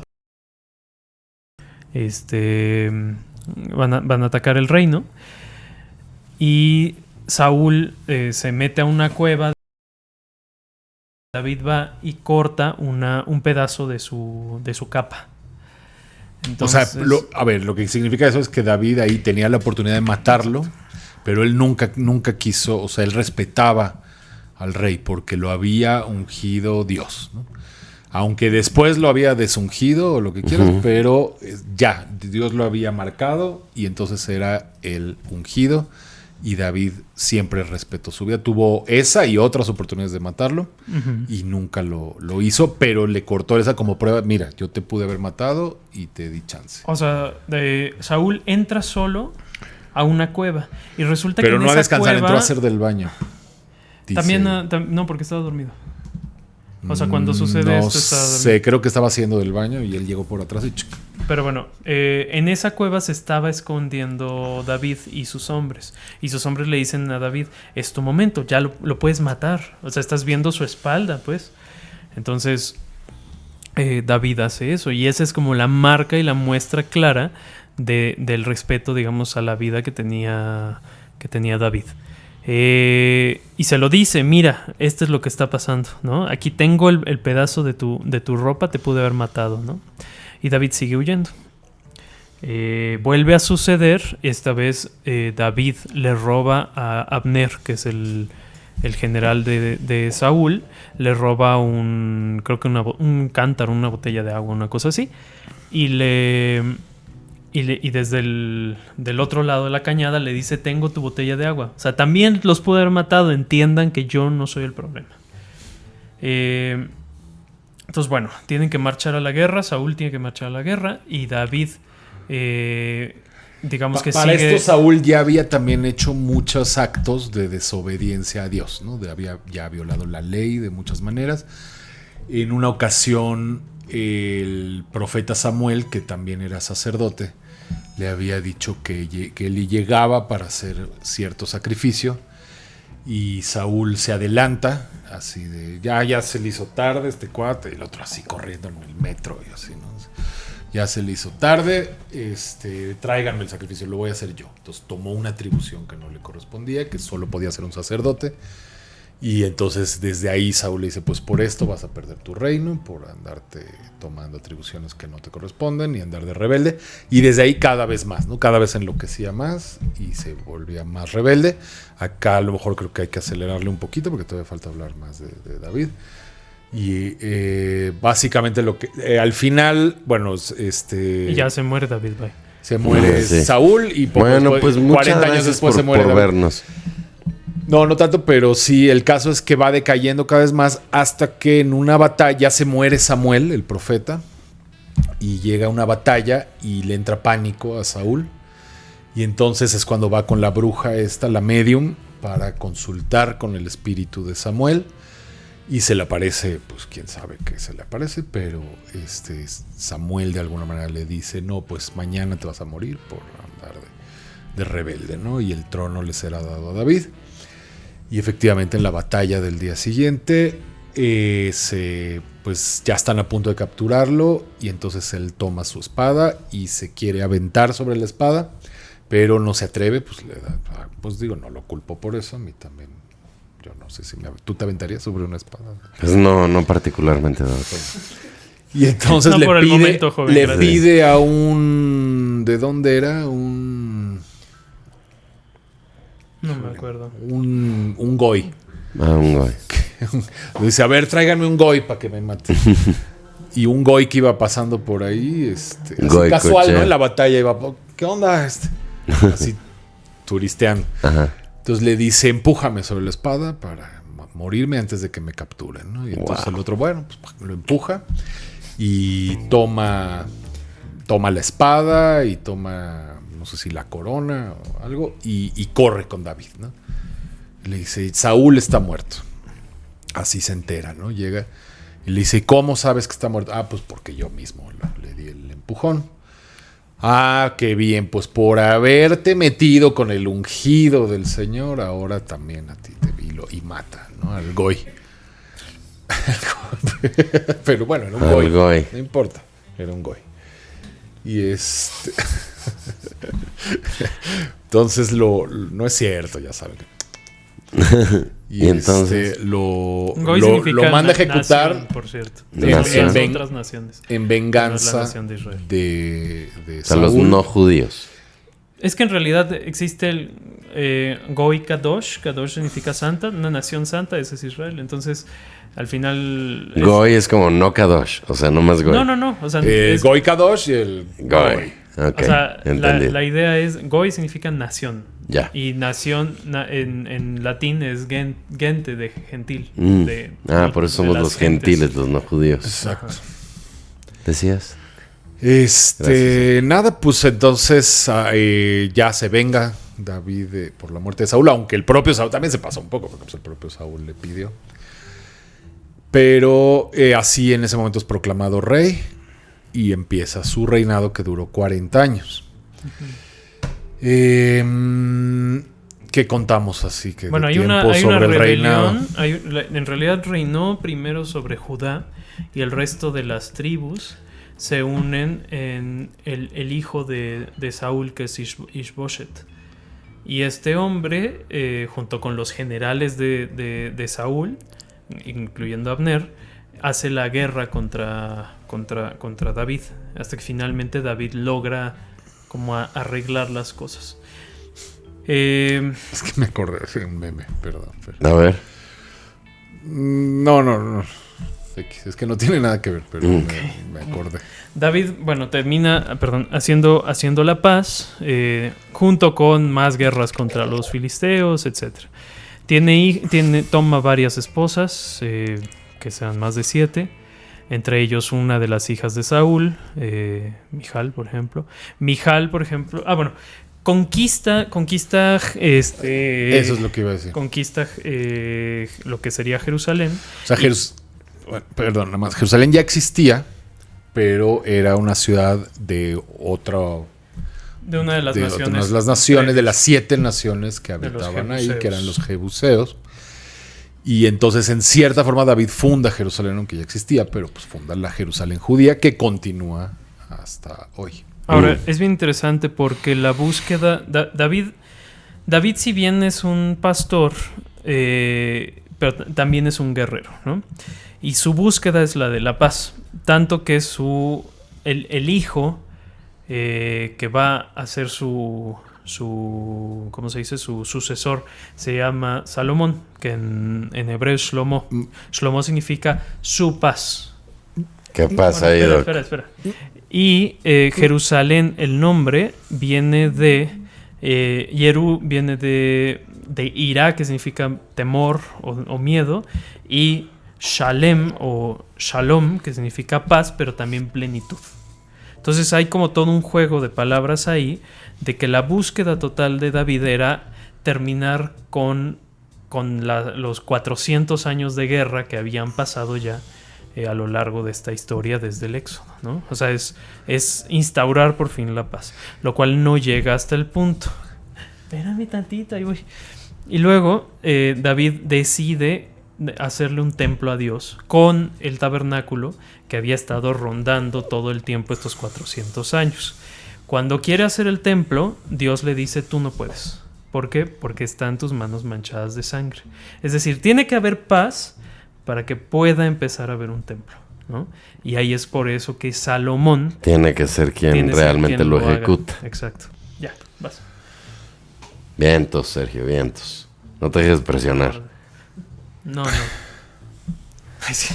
van a atacar el reino. Y Saúl se mete a una cueva. David va y corta un pedazo de su capa. Entonces, O sea, lo que significa eso es que David ahí tenía la oportunidad de matarlo, pero él nunca quiso, o sea, él respetaba al rey porque lo había ungido Dios, ¿no? Aunque después lo había desungido o lo que quieras, pero ya, Dios lo había marcado y entonces era el ungido. Y David siempre respetó su vida. Tuvo esa y otras oportunidades de matarlo. Y nunca lo hizo, pero le cortó esa como prueba. Mira, yo te pude haber matado y te di chance. o sea, Saúl entra solo a una cueva. Y resulta Pero que en no a esa descansar, cueva... entró a hacer del baño. Dice. También, no, porque estaba dormido. O sea, cuando sucede no esto estaba dormido. sé, creo que estaba haciendo del baño y él llegó por atrás y ¡chuc! Pero bueno, en esa cueva se estaba escondiendo David y sus hombres. Y sus hombres le dicen a David, es tu momento, ya lo puedes matar. O sea, estás viendo su espalda, pues. Entonces, David hace eso. Y esa es como la marca y la muestra clara del respeto, digamos, a la vida que tenía David. Y se lo dice, mira, esto es lo que está pasando, ¿no? Aquí tengo el pedazo de tu ropa, te pude haber matado, ¿no? Y David sigue huyendo. Vuelve a suceder, esta vez David le roba a Abner, que es el general de Saúl, le roba creo que un cántaro, una botella de agua, una cosa así, y desde del otro lado de la cañada le dice, tengo tu botella de agua. O sea, también los pude haber matado, entiendan que yo no soy el problema. Entonces, bueno, tienen que marchar a la guerra, Saúl tiene que marchar a la guerra y David, digamos que Para sigue... esto Saúl ya había también hecho muchos actos de desobediencia a Dios, ¿no? Había ya violado la ley de muchas maneras. En una ocasión el profeta Samuel, que también era sacerdote, le había dicho que él llegaba para hacer cierto sacrificio Y Saúl se adelanta, así de, ya se le hizo tarde este cuate, y el otro así corriendo en el metro y así, ¿no? Ya se le hizo tarde, tráiganme el sacrificio, lo voy a hacer yo. Entonces tomó una atribución que no le correspondía, que solo podía ser un sacerdote. Y entonces desde ahí Saúl le dice, pues por esto vas a perder tu reino, por andarte tomando atribuciones que no te corresponden y andar de rebelde. Y desde ahí cada vez más, ¿no? Cada vez enloquecía más y se volvía más rebelde. Acá a lo mejor creo que hay que acelerarle un poquito porque todavía falta hablar más de David. Y básicamente lo que al final, bueno, Y ya se muere David, bye. Se muere Saúl y bueno, pues 40 años después se muere por David. vernos. No tanto, pero sí, el caso es que va decayendo cada vez más hasta que en una batalla se muere Samuel, el profeta, y llega a una batalla y le entra pánico a Saúl. Y entonces es cuando va con la bruja esta, la medium, para consultar con el espíritu de Samuel. Y se le aparece, pues quién sabe qué se le aparece, pero Samuel de alguna manera le dice, no, pues mañana te vas a morir por andar de rebelde, ¿no? Y el trono le será dado a David. Y efectivamente en la batalla del día siguiente, pues ya están a punto de capturarlo y entonces él toma su espada y se quiere aventar sobre la espada, pero no se atreve, pues le da, pues digo, no lo culpo por eso, a mí también. Yo no sé si ¿tú te aventarías sobre una espada? Pues no particularmente. No. Y entonces no le por el pide, momento, joven, le gracias. pide a un... ¿De dónde era? Un No me acuerdo. un goy. Un goy. Dice, a ver, tráiganme un goy para que me mate. Y un goy que iba pasando por ahí, así Goy casual, coche. ¿no? En la batalla iba, ¿qué onda? Así turisteando. Ajá. Entonces le dice, empújame sobre la espada para morirme antes de que me capturen, ¿no? Y entonces el otro, bueno, pues lo empuja y toma la espada y toma, no sé si la corona o algo, y corre con David, ¿no? Le dice, Saúl está muerto. Así se entera, ¿no? Llega y le dice, ¿cómo sabes que está muerto? Ah, pues porque yo mismo le di el empujón. Ah, qué bien, pues por haberte metido con el ungido del Señor, ahora también a ti te vi y mata, ¿no? Al goy. Pero bueno, era un goy. Goy. No importa, era un goy. Y entonces no es cierto, ya saben. Y entonces lo Goy significa manda a ejecutar nación, por cierto. Nación. Las otras naciones. en venganza No es la nación de Israel. de o sea, los Saúl. no judíos. Es que en realidad existe el Goy Kadosh. Kadosh significa santa, una nación santa, ese es Israel. Entonces, al final... Goy es como no kadosh, o sea, no más goy. No. O sea, es- Goy Kadosh y el Goy. Ok, o sea, entendí. la idea es... Goy significa nación. Ya. Y nación en latín es gente, de gentil. Por eso somos de las los gentes. gentiles, los no judíos. Exacto. ¿Decías? Nada, pues entonces ya se venga David por la muerte de Saúl, aunque el propio Saúl también se pasó un poco, porque pues, el propio Saúl le pidió. Pero así en ese momento es proclamado rey y empieza su reinado que duró 40 años. ¿Qué contamos así? Que Bueno, de hay una tiempo sobre el rebelión. reinado? En realidad reinó primero sobre Judá y el resto de las tribus se unen en el hijo de Saúl, que es Ishboshet. Y este hombre, junto con los generales de Saúl, incluyendo Abner, hace la guerra contra David, hasta que finalmente David logra como arreglar las cosas. Es que me acordé de un meme, perdón. A ver. No. Es que no tiene nada que ver, pero me acordé. David, bueno, termina, haciendo la paz, junto con más guerras contra los filisteos, etc. Toma varias esposas, que sean más de 7, entre ellos una de las hijas de Saúl, Mijal, por ejemplo. Conquista Eso es lo que iba a decir. conquista lo que sería Jerusalén. O sea, perdón, nada más. Jerusalén ya existía, pero era una ciudad de De una de las naciones. Una de las naciones, de las 7 naciones que De los habitaban ahí, jebuseos. que eran los jebuseos. Y entonces, en cierta forma, David funda Jerusalén, aunque ya existía, pero pues funda la Jerusalén judía que continúa hasta hoy. Ahora, es bien interesante porque la búsqueda... David, si bien es un pastor, pero también es un guerrero, ¿no? Y su búsqueda es la de la paz. Tanto que el hijo que va a ser su ¿cómo se dice? Su sucesor se llama Salomón, que en hebreo es Shlomo. Shlomo significa su paz. ¿Qué pasa ahí, Doc? Espera. Y Jerusalén, el nombre, viene de... Yeru viene de Ira, que significa temor o miedo, y Shalem o Shalom, que significa paz, pero también plenitud. Entonces hay como todo un juego de palabras ahí, de que la búsqueda total de David era terminar con los 400 años de guerra que habían pasado ya a lo largo de esta historia desde el Éxodo, ¿no? O sea, es instaurar por fin la paz, lo cual no llega hasta el punto. Espérame tantito, ahí voy. Y luego David decide hacerle un templo a Dios con el tabernáculo que había estado rondando todo el tiempo estos 400 años. Cuando quiere hacer el templo, Dios le dice, tú no puedes. ¿Por qué? Porque están tus manos manchadas de sangre. Es decir, tiene que haber paz para que pueda empezar a haber un templo, ¿no? Y ahí es por eso que Salomón Tiene que ser quien realmente lo ejecuta. haga. Exacto. Ya, vas. Vientos, Sergio, vientos. No te dejes presionar. No. Ay, sí.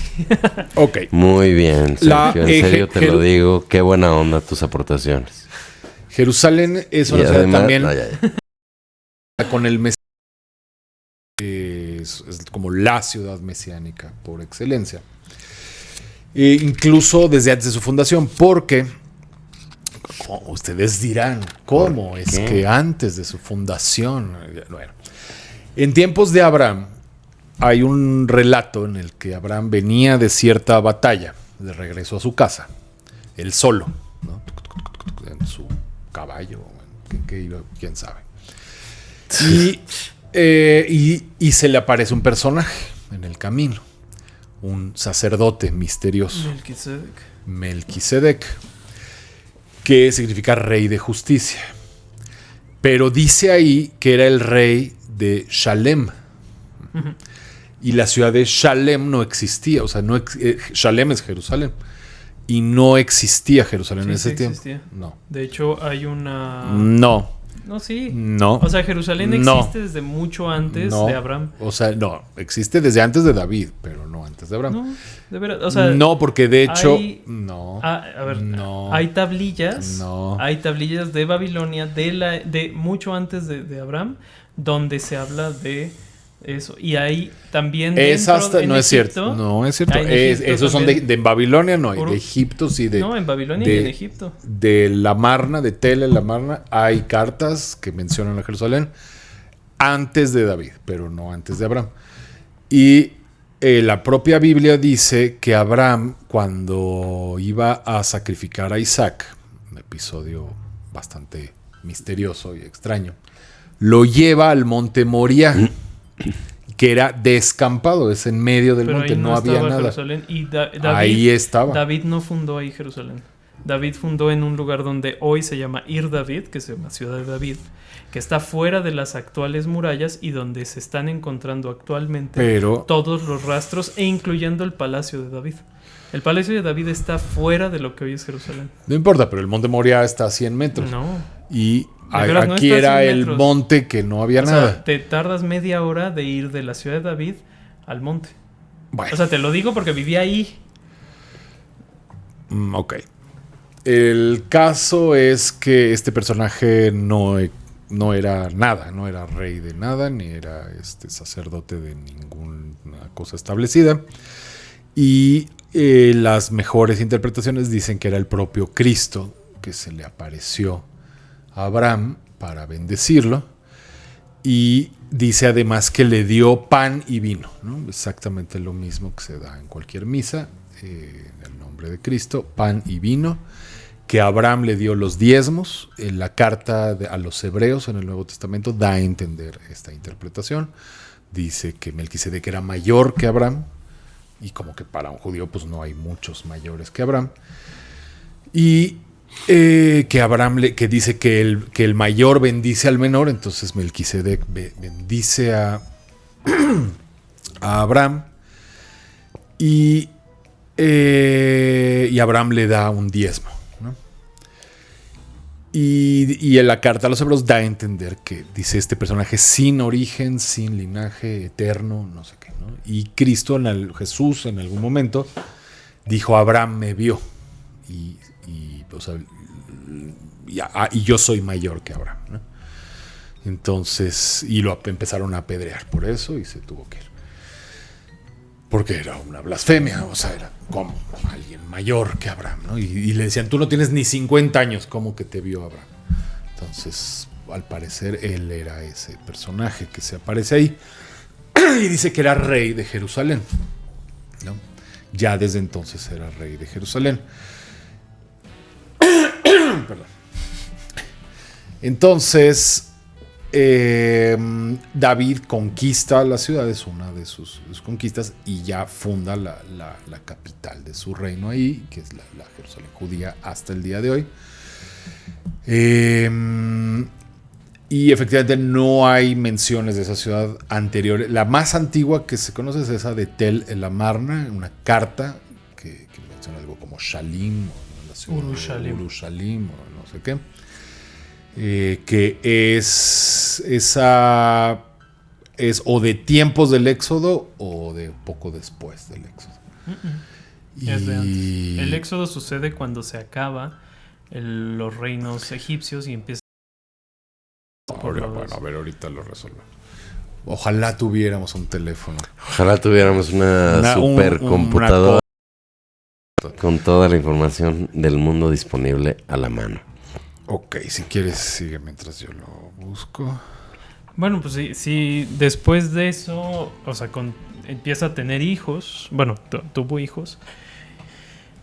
Ok. Muy bien, La- Sergio. En serio te lo Jeru- digo. Qué buena onda tus aportaciones. Jerusalén es Y una ciudad además- también no, ya. con el Mesías. Es como la ciudad mesiánica por excelencia. E incluso desde antes de su fundación, porque ustedes dirán, ¿cómo? Es qué? que antes de su fundación, bueno, en tiempos de Abraham hay un relato en el que Abraham venía de cierta batalla, de regreso a su casa, él solo, ¿no? En su caballo, ¿en qué iba? ¿Quién sabe? Y se le aparece un personaje en el camino, un sacerdote misterioso, Melquisedec, que significa rey de justicia. Pero dice ahí que era el rey de Shalem. Ujú. Y la ciudad de Shalem no existía. O sea, Shalem es Jerusalén. Y no existía Jerusalén en ese tiempo. Existía. No. De hecho, hay una... No. No, sí. No. O sea, Jerusalén No. existe desde mucho antes No. de Abraham. O sea, no. Existe desde antes de David, pero no antes de Abraham. No, de verdad. O sea, no, porque de hecho... hay- No. a ver, No. hay tablillas. No. Hay tablillas de Babilonia de mucho antes de Abraham, donde se habla de eso. Y hay también Es dentro, hasta, en no es Egipto, cierto. No es cierto. en Egipto Esos son también. de Babilonia, no hay. Puro- De Egipto sí. De, No, en Babilonia de- y en Egipto. De la Marna, de Tela, la Marna, hay cartas que mencionan a Jerusalén antes de David, pero no antes de Abraham. Y la propia Biblia dice que Abraham, cuando iba a sacrificar a Isaac, un episodio bastante misterioso y extraño, lo lleva al monte Moriah, que era descampado, es en medio del Pero monte, ahí no había estaba nada. Jerusalén. Y David, Ahí estaba. David no fundó ahí Jerusalén. David fundó en un lugar donde hoy se llama Ir David, que se llama Ciudad de David, que está fuera de las actuales murallas y donde se están encontrando actualmente Pero todos los rastros, e incluyendo el Palacio de David. El Palacio de David está fuera de lo que hoy es Jerusalén. no importa, pero el monte Moriah está a 100 metros. No. Y veras, no aquí está a era 100 el metros. monte que no había O nada. sea, te tardas media hora de ir de la Ciudad de David al monte. Bueno, O sea, te lo digo porque viví ahí. ok. El caso es que este personaje no era nada, no era rey de nada, ni era sacerdote de ninguna cosa establecida. Y las mejores interpretaciones dicen que era el propio Cristo que se le apareció a Abraham para bendecirlo. Y dice además que le dio pan y vino, ¿no? Exactamente lo mismo que se da en cualquier misa, en el nombre de Cristo, pan y vino, que Abraham le dio los diezmos. En la carta a los hebreos en el Nuevo Testamento da a entender esta interpretación. Dice que Melquisedec era mayor que Abraham, y como que para un judío pues no hay muchos mayores que Abraham. Y que Abraham que dice que el mayor bendice al menor, entonces Melquisedec bendice a Abraham, y Abraham le da un diezmo, ¿no? Y en la carta a los hebreos da a entender que dice este personaje sin origen, sin linaje, eterno, no sé qué, ¿no? Y Cristo, Jesús en algún momento dijo: Abraham me vio, o sea, y yo soy mayor que Abraham, ¿no? Entonces, y lo empezaron a apedrear por eso, y se tuvo que ir. Porque era una blasfemia, o sea, era como alguien mayor que Abraham, ¿no? Y le decían: tú no tienes ni 50 años, ¿cómo que te vio Abraham? Entonces, al parecer, él era ese personaje que se aparece ahí. Y dice que era rey de Jerusalén, ¿no? Ya desde entonces era rey de Jerusalén. Perdón. Entonces, David conquista la ciudad, es una de sus conquistas, y ya funda la capital de su reino ahí, que es la Jerusalén judía hasta el día de hoy. Y efectivamente no hay menciones de esa ciudad anterior. La más antigua que se conoce es esa de Tel el Amarna, una carta que menciona algo como Shalim, Urushalim, o no sé qué. Que es o de tiempos del Éxodo o de poco después del Éxodo. Es de antes. El Éxodo sucede cuando se acaba los reinos egipcios y empieza. Bueno, a ver, ahorita lo resolvemos. Ojalá tuviéramos un teléfono. Ojalá tuviéramos una supercomputadora con toda la información del mundo disponible a la mano. Ok, si quieres sigue mientras yo lo busco. Bueno, pues sí, después de eso, o sea, empieza a tener hijos. Bueno, tuvo hijos.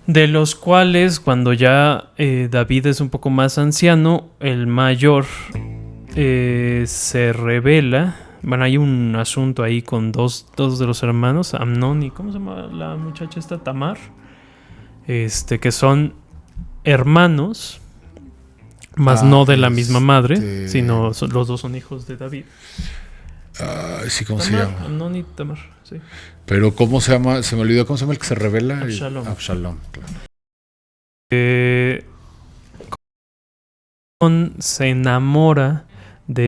De los cuales, cuando ya David es un poco más anciano, el mayor se revela. Bueno, hay un asunto ahí con dos de los hermanos, Amnón y ¿cómo se llama la muchacha esta? Tamar. Que son hermanos, más no de la misma madre, sino los dos son hijos de David. Sí, ¿cómo Tamar, se llama? Amnón y Tamar, sí. Pero ¿cómo se llama? Se me olvidó cómo se llama el que se revela. Absalom, claro. Se enamora de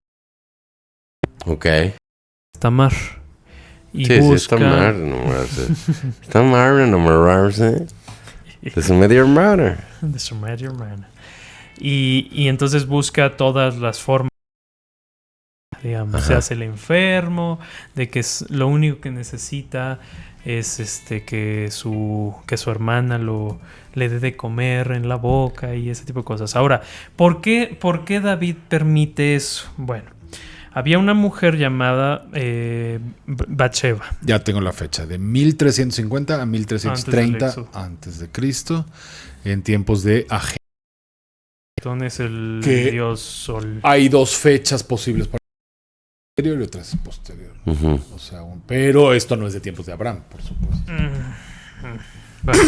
Tamar y busca Tamar enamorarse de su medio hermana. Y entonces busca todas las formas, digamos. Se hace el enfermo, de que lo único que necesita es que su hermana le dé de comer en la boca y ese tipo de cosas. Ahora, ¿por qué David permite eso? Bueno, había una mujer llamada Bathsheba. Ya tengo la fecha, de 1350 a 1330 antes de Cristo, en tiempos de Agé. Entonces el dios Sol. Hay dos fechas posibles para anterior y otras posterior. O sea, pero esto no es de tiempos de Abraham, por supuesto. Bueno,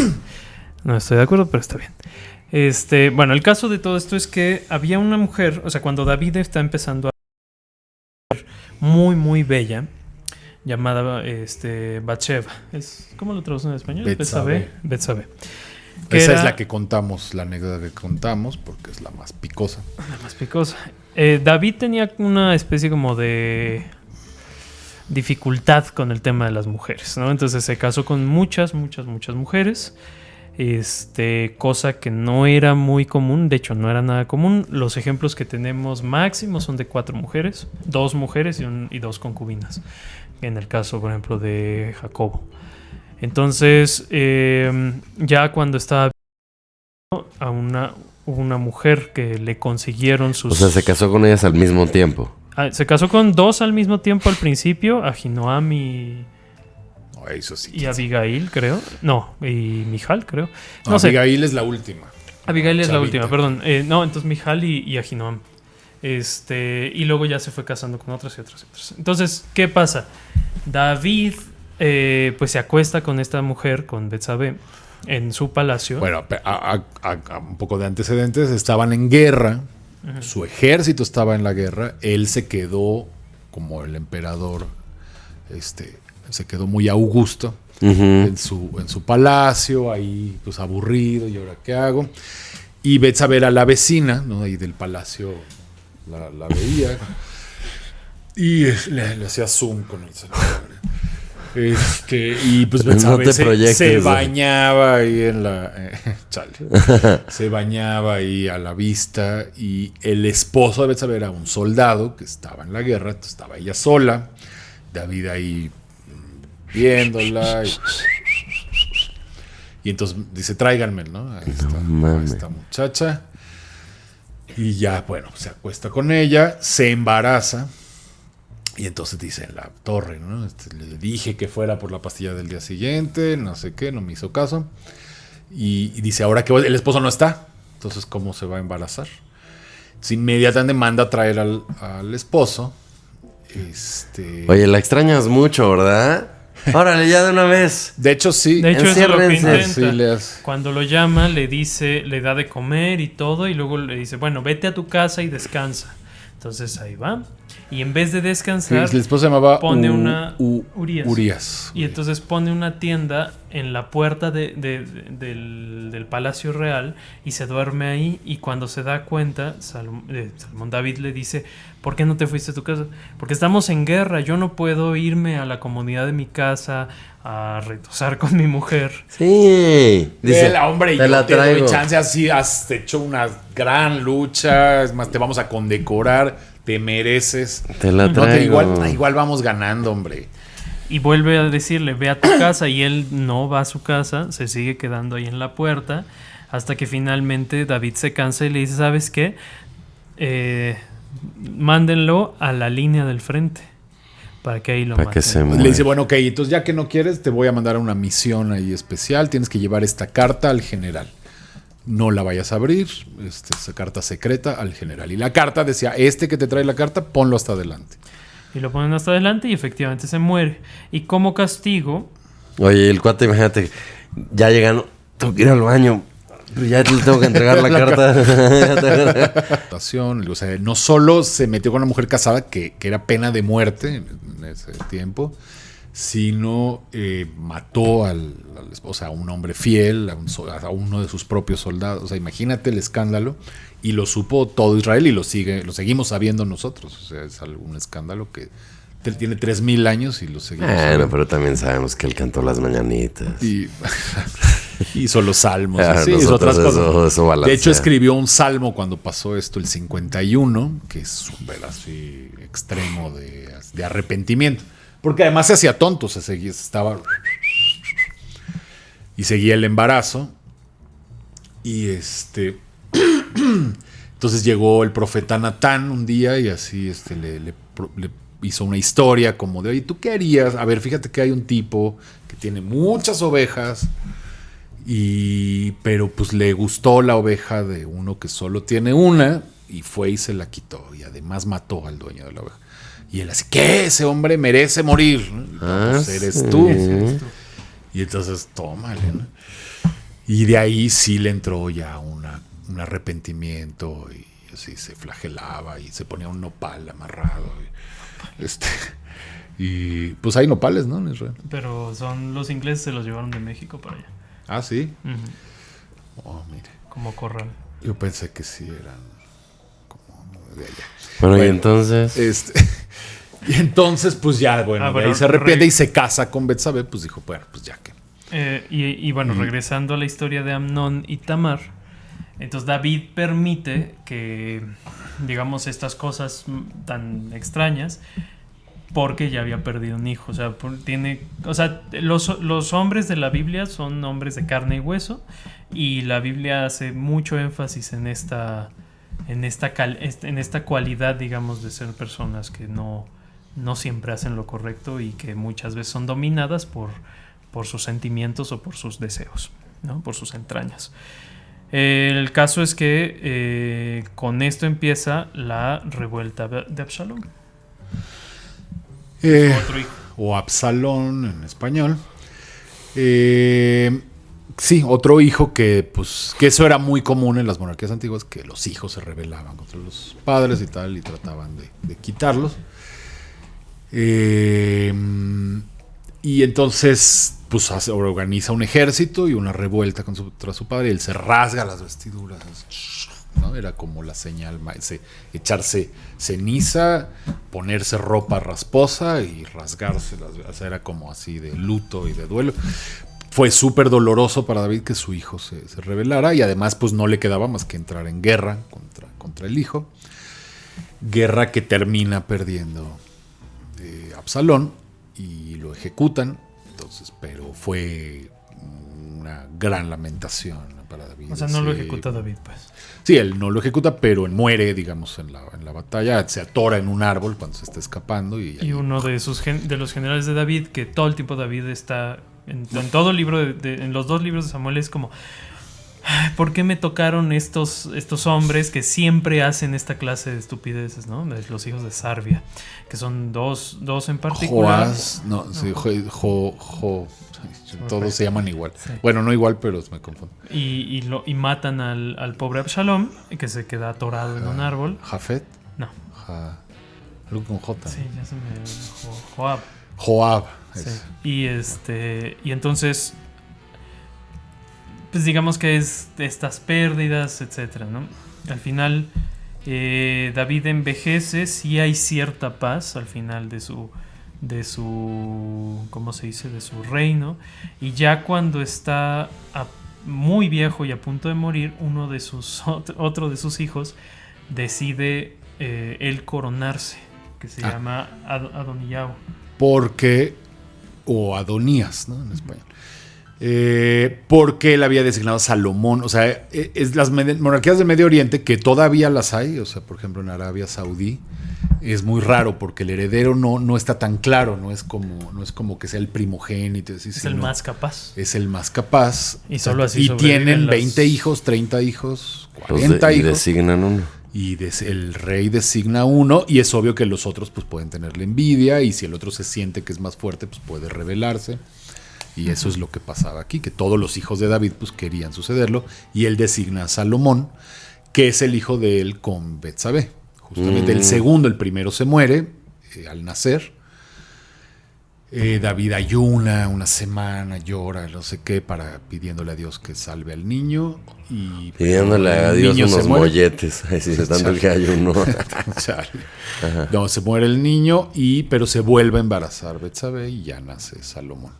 no estoy de acuerdo, pero está bien. Bueno, el caso de todo esto es que había una mujer, o sea, cuando David está empezando a ser muy, muy bella, llamada Bathsheba. ¿Cómo lo traducen en español? Betsabé. Esa es la que contamos, la anécdota que contamos, porque es la más picosa. La más picosa. David tenía una especie como de dificultad con el tema de las mujeres, ¿no? Entonces se casó con muchas mujeres, cosa que no era muy común, de hecho no era nada común. Los ejemplos que tenemos máximos son de 4 mujeres, 2 mujeres y 2 concubinas, en el caso, por ejemplo, de Jacobo. Entonces, ya cuando estaba a una mujer que le consiguieron sus... O sea, se casó con ellas al mismo tiempo. Se casó con 2 al mismo tiempo al principio, Ahinoam y Abigail, creo. No, y Mijal, creo. No sé. Abigail es la última. Abigail es la Chavita. última, perdón. No, entonces Mijal y Ahinoam. Y luego ya se fue casando con otras y otras y otras. Entonces, ¿qué pasa? David pues se acuesta con esta mujer, con Betsabé, en su palacio. Bueno, un poco de antecedentes. Estaban en guerra. Su ejército estaba en la guerra. Él se quedó como el emperador. Se quedó muy augusto en su palacio, ahí pues aburrido. ¿Y ahora qué hago? Y Betsabé era la vecina, ¿no? Ahí del palacio la veía. Y le hacía zoom con el celular. Y pues Betsabé No te proyectes, se güey. bañaba ahí en la chale. Se bañaba ahí a la vista. Y el esposo de Betsabé era un soldado que estaba en la guerra. Entonces estaba ella sola, David ahí viéndola. Y entonces dice, tráiganme, ¿no? A esta muchacha. Y ya, bueno, se acuesta con ella, se embaraza. Y entonces dice en la torre, ¿no? Le dije que fuera por la pastilla del día siguiente, no sé qué, no me hizo caso. Y dice, ahora que el esposo no está, entonces ¿cómo se va a embarazar? Entonces inmediatamente manda a traer al esposo. Oye, la extrañas mucho, ¿verdad? Órale, ya de una vez. De hecho, sí. De hecho, eso es lo que Enciérrense. intenta. Sí, le hace. Cuando lo llama, le dice, le da de comer y todo, y luego le dice, bueno, vete a tu casa y descansa. Entonces ahí va. Y en vez de Sí, descansar, el esposo se llamaba Urias. Urias. Y entonces pone una tienda en la puerta del Palacio Real y se duerme ahí. Y cuando se da cuenta, Salomón David le dice, ¿por qué no te fuiste a tu casa? Porque estamos en guerra, yo no puedo irme a la comodidad de mi casa a retosar con mi mujer. Sí. Dice, hombre, te yo la te doy traigo. chance, así has hecho una gran lucha, es más, te vamos a condecorar, te mereces. Te la No, traigo. igual vamos ganando, hombre. Y vuelve a decirle, ve a tu casa, y él no va a su casa, se sigue quedando ahí en la puerta, hasta que finalmente David se cansa y le dice, ¿sabes qué? Mándenlo a la línea del frente, para que ahí lo Para maten. que se muera. Le dice, bueno, ok, entonces ya que no quieres, te voy a mandar a una misión ahí especial, tienes que llevar esta carta al general. No la vayas a abrir, esa carta secreta al general. Y la carta decía, que te trae la carta, ponlo hasta adelante. Y lo ponen hasta adelante y efectivamente se muere. Y como castigo, Oye, el cuate, imagínate, ya llegando, tengo que ir al baño, pero ya le tengo que entregar la carta. O sea, no solo se metió con una mujer casada, que era pena de muerte en ese tiempo, sino mató al esposo, a un hombre fiel, a uno de sus propios soldados. O sea, imagínate el escándalo. Y lo supo todo Israel y lo seguimos sabiendo nosotros. O sea, es algún escándalo que tiene 3,000 años y lo seguimos Bueno, sabiendo. pero también sabemos que él cantó las mañanitas. Y hizo los salmos. Ah, Sí, hizo nosotros otras cosas. eso balancea. De hecho, escribió un salmo cuando pasó esto, el 51, que es súper así extremo de arrepentimiento. Porque además se hacía tonto, estaba y seguía el embarazo. Y entonces llegó el profeta Natán un día y así le hizo una historia como de, oye, ¿tú qué harías? A ver, fíjate que hay un tipo que tiene muchas ovejas, pero pues le gustó la oveja de uno que solo tiene una y fue y se la quitó y además mató al dueño de la oveja. Y él así, ¿qué? Ese hombre merece morir, ¿no? Pues eres sí. tú. Y entonces, tómale, ¿no? Y de ahí sí le entró ya un arrepentimiento y así se flagelaba y se ponía un nopal amarrado. Y pues hay nopales, ¿no? En Israel. pero son los ingleses, se los llevaron de México para allá. Ah, sí. Ujú. Oh, mire. Como corral. Yo pensé que sí eran como de allá. Bueno, y Bueno, entonces... Y entonces, pues ya, bueno, de ahí se arrepiente y se casa con Betsabé, pues dijo, bueno, pues ya que. Y bueno, regresando a la historia de Amnón y Tamar, entonces David permite que, digamos, estas cosas tan extrañas, porque ya había perdido un hijo. O sea, los hombres de la Biblia son hombres de carne y hueso, y la Biblia hace mucho énfasis en esta cualidad, digamos, de ser personas que no siempre hacen lo correcto y que muchas veces son dominadas por sus sentimientos o por sus deseos, ¿no? Por sus entrañas. El caso es que con esto empieza la revuelta de Absalón. Otro hijo. O Absalón en español. Sí, otro hijo que eso era muy común en las monarquías antiguas, que los hijos se rebelaban contra los padres y tal, y trataban de quitarlos. Y entonces, pues organiza un ejército y una revuelta contra su padre, y él se rasga las vestiduras, ¿no? Era como la señal, echarse ceniza, ponerse ropa rasposa y rasgarse o sea, era como así de luto y de duelo. Fue súper doloroso para David que su hijo se rebelara, y además pues no le quedaba más que entrar en guerra contra el hijo. Guerra que termina perdiendo Absalón y lo ejecutan. Entonces, pero fue una gran lamentación para David. O sea, no lo ejecuta David, pues. Sí, él no lo ejecuta, pero muere, digamos, en la batalla. Se atora en un árbol cuando se está escapando. Y uno de los generales de David, que todo el tiempo David está en todo el libro, en los 2 libros de Samuel, es como, ¿por qué me tocaron estos hombres que siempre hacen esta clase de estupideces, ¿no? Los hijos de Sarvia, que son dos en particular. Joás, todos se llaman igual. Sí. Bueno, no igual, pero me confundo. Y matan al pobre Absalom, que se queda atorado en un árbol. ¿Jafet? No. Algo con J. Sí, ya se me... Joab. Joab. Sí. Y entonces, pues digamos que es de estas pérdidas, etcétera, ¿no? Al final, David envejece, sí hay cierta paz al final de su ¿cómo se dice? De su reino, y ya cuando está muy viejo y a punto de morir, otro de sus hijos decide él coronarse, que se llama Adoniao. O Adonías, ¿no? En español. Porque él había designado a Salomón. O sea, las monarquías del Medio Oriente, que todavía las hay, o sea, por ejemplo en Arabia Saudí, es muy raro porque el heredero no está tan claro, no es como que sea el primogénito. Es el más capaz. Es el más capaz. Y solo así. Y tienen 20 hijos, 30 hijos, 40 hijos. Y designan uno. Y el rey designa uno, y es obvio que los otros pues pueden tenerle envidia, y si el otro se siente que es más fuerte, pues puede rebelarse. Y eso es lo que pasaba aquí, que todos los hijos de David pues querían sucederlo, y él designa a Salomón, que es el hijo de él con Betsabé. Justamente el segundo, el primero se muere al nacer. David ayuna una semana, llora, no sé qué, pidiéndole a Dios que salve al niño. Y pidiéndole a Dios unos molletes, así tanto el que ayunó. No, se muere el niño, pero se vuelve a embarazar Betsabé y ya nace Salomón.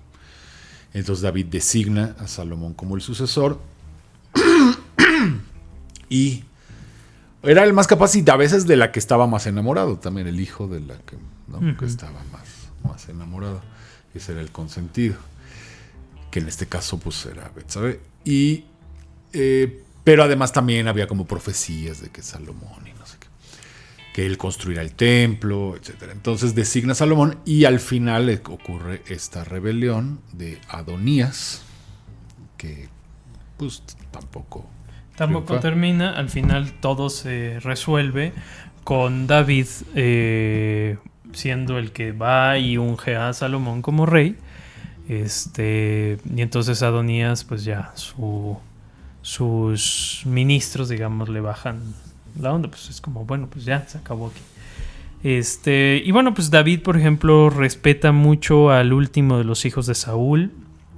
Entonces David designa a Salomón como el sucesor. Y era el más capaz, y a veces de la que estaba más enamorado también, el hijo de la que, ¿no? Que estaba más enamorado. Ese era el consentido, que en este caso pues era Betsabé. Pero además también había como profecías de que Salomón y no sé qué, que él construirá el templo, etcétera. Entonces designa a Salomón, y al final ocurre esta rebelión de Adonías, que pues tampoco termina. Al final todo se resuelve con David siendo el que va y unge a Salomón como rey. Y entonces Adonías, pues ya sus ministros, digamos, le bajan la onda. Pues es como, bueno, pues ya se acabó aquí. Y bueno, pues David, por ejemplo, respeta mucho al último de los hijos de Saúl,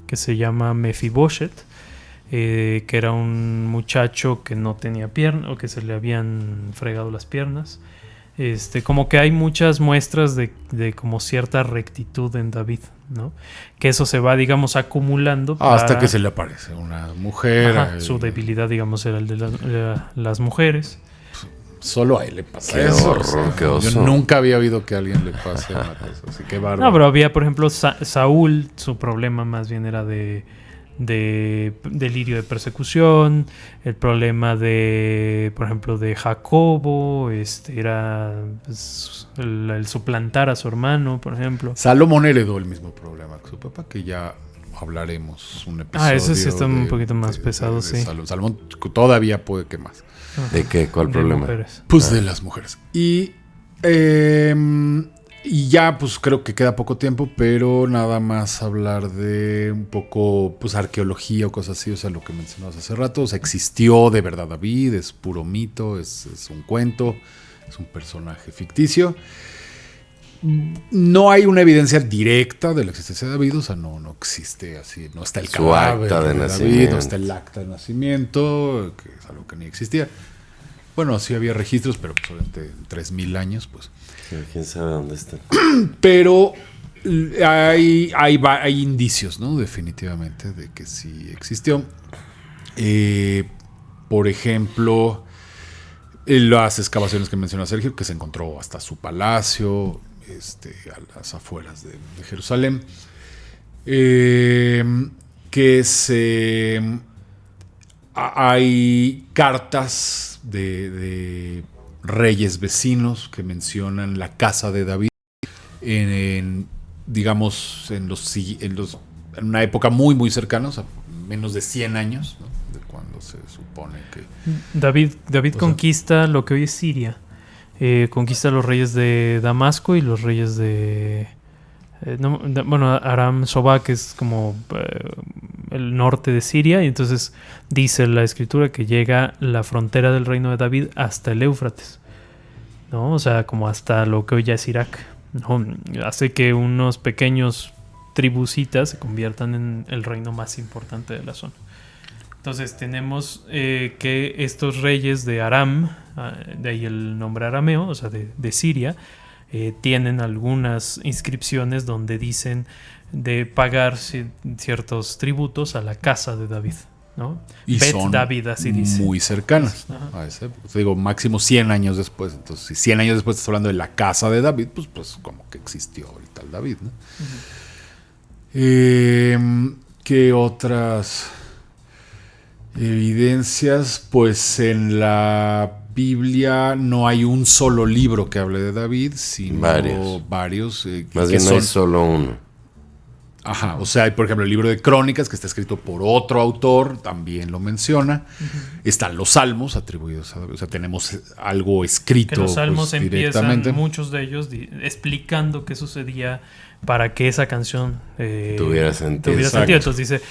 que se llama Mefiboset, que era un muchacho que no tenía pierna, o que se le habían fregado las piernas. Como que hay muchas muestras de como cierta rectitud en David, ¿no? Que eso se va, digamos, acumulando hasta que se le aparece una mujer. Ajá, su debilidad, digamos, era el de las mujeres. Solo a él le pasa eso. Horror, qué oso. Yo nunca había oído que a alguien le pase una cosa así. Qué bárbaro. No, pero había, por ejemplo, Saúl, su problema más bien era de delirio de persecución. El problema por ejemplo, de Jacobo, era pues, el suplantar a su hermano, por ejemplo. Salomón heredó el mismo problema que su papá, que ya hablaremos un episodio. Ese sí está un poquito más pesado, sí. Salomón todavía puede que más. ¿De qué? ¿Cuál De problema? mujeres. Pues de las mujeres. Y ya, pues creo que queda poco tiempo, pero nada más hablar de un poco, pues arqueología o cosas así, o sea, lo que mencionabas hace rato. O sea, existió de verdad David, es puro mito, es un cuento, es un personaje ficticio. No hay una evidencia directa de la existencia de David, o sea, no existe así, no está el Su cadáver acta de David, nacimiento. no está el acta de nacimiento, que es algo que ni existía. Bueno, sí había registros, pero pues obviamente 3000 años, pues. Sí, ¿quién sabe dónde está? Pero hay indicios, ¿no? Definitivamente, de que sí existió. Por ejemplo, las excavaciones que menciona Sergio, que se encontró hasta su palacio, a las afueras de Jerusalén. Hay cartas de reyes vecinos que mencionan la casa de David digamos en una época muy muy cercana, o sea, menos de 100 años, ¿no? De cuando se supone que David conquista lo que hoy es Siria. Conquista a los reyes de Damasco y los reyes de Aram Sobá, que es como el norte de Siria, y entonces dice la escritura que llega la frontera del reino de David hasta el Éufrates, ¿no? O sea, como hasta lo que hoy ya es Irak, ¿no? Hace que unos pequeños tribucitas se conviertan en el reino más importante de la zona. Entonces tenemos que estos reyes de Aram, de ahí el nombre arameo, o sea, de Siria, tienen algunas inscripciones donde dicen de pagar ciertos tributos a la casa de David, ¿no? y Bet son David, así dice. muy cercanas, ¿no? Ajá. A ese, pues, digo, máximo 100 años después. Entonces, si 100 años después estás hablando de la casa de David, pues como que existió el tal David, ¿no? ¿Qué otras evidencias? Pues en la Biblia no hay un solo libro que hable de David, sino varios. Más bien no es solo uno. Ajá, o sea, hay por ejemplo el libro de Crónicas, que está escrito por otro autor, también lo menciona. Están los salmos atribuidos a David, o sea, tenemos algo escrito. Que los salmos pues, empiezan, directamente. muchos de ellos, explicando qué sucedía para que esa canción tuviera sentido. Entonces dice,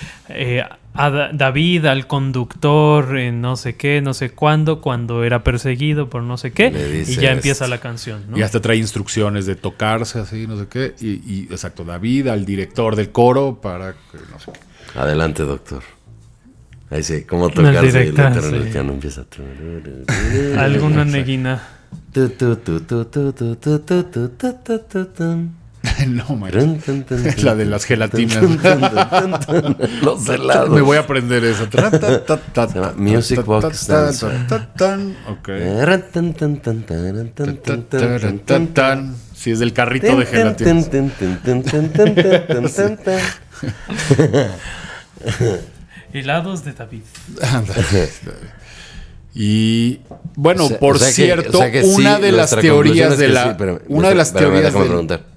a David, al conductor, no sé qué, no sé cuándo, cuando era perseguido por no sé qué, y ya empieza la canción, ¿no? Y hasta trae instrucciones de tocarse así, no sé qué. Y exacto, David, al director del coro, para que no sé qué. Adelante, doctor. Ahí sí, ¿cómo tocarse? El directa, eterno, el sí. piano empieza. Alguna neguina. No, man. La de las gelatinas. Los helados. Me voy a aprender eso. Se llama Music Box Dance. Ok. Sí, es del carrito de gelatinas. Helados de David. Y bueno, por O sea cierto, que una sí, de las nuestra teorías conclusión es de que la. sí, pero Una de las teorías déjame del. preguntar.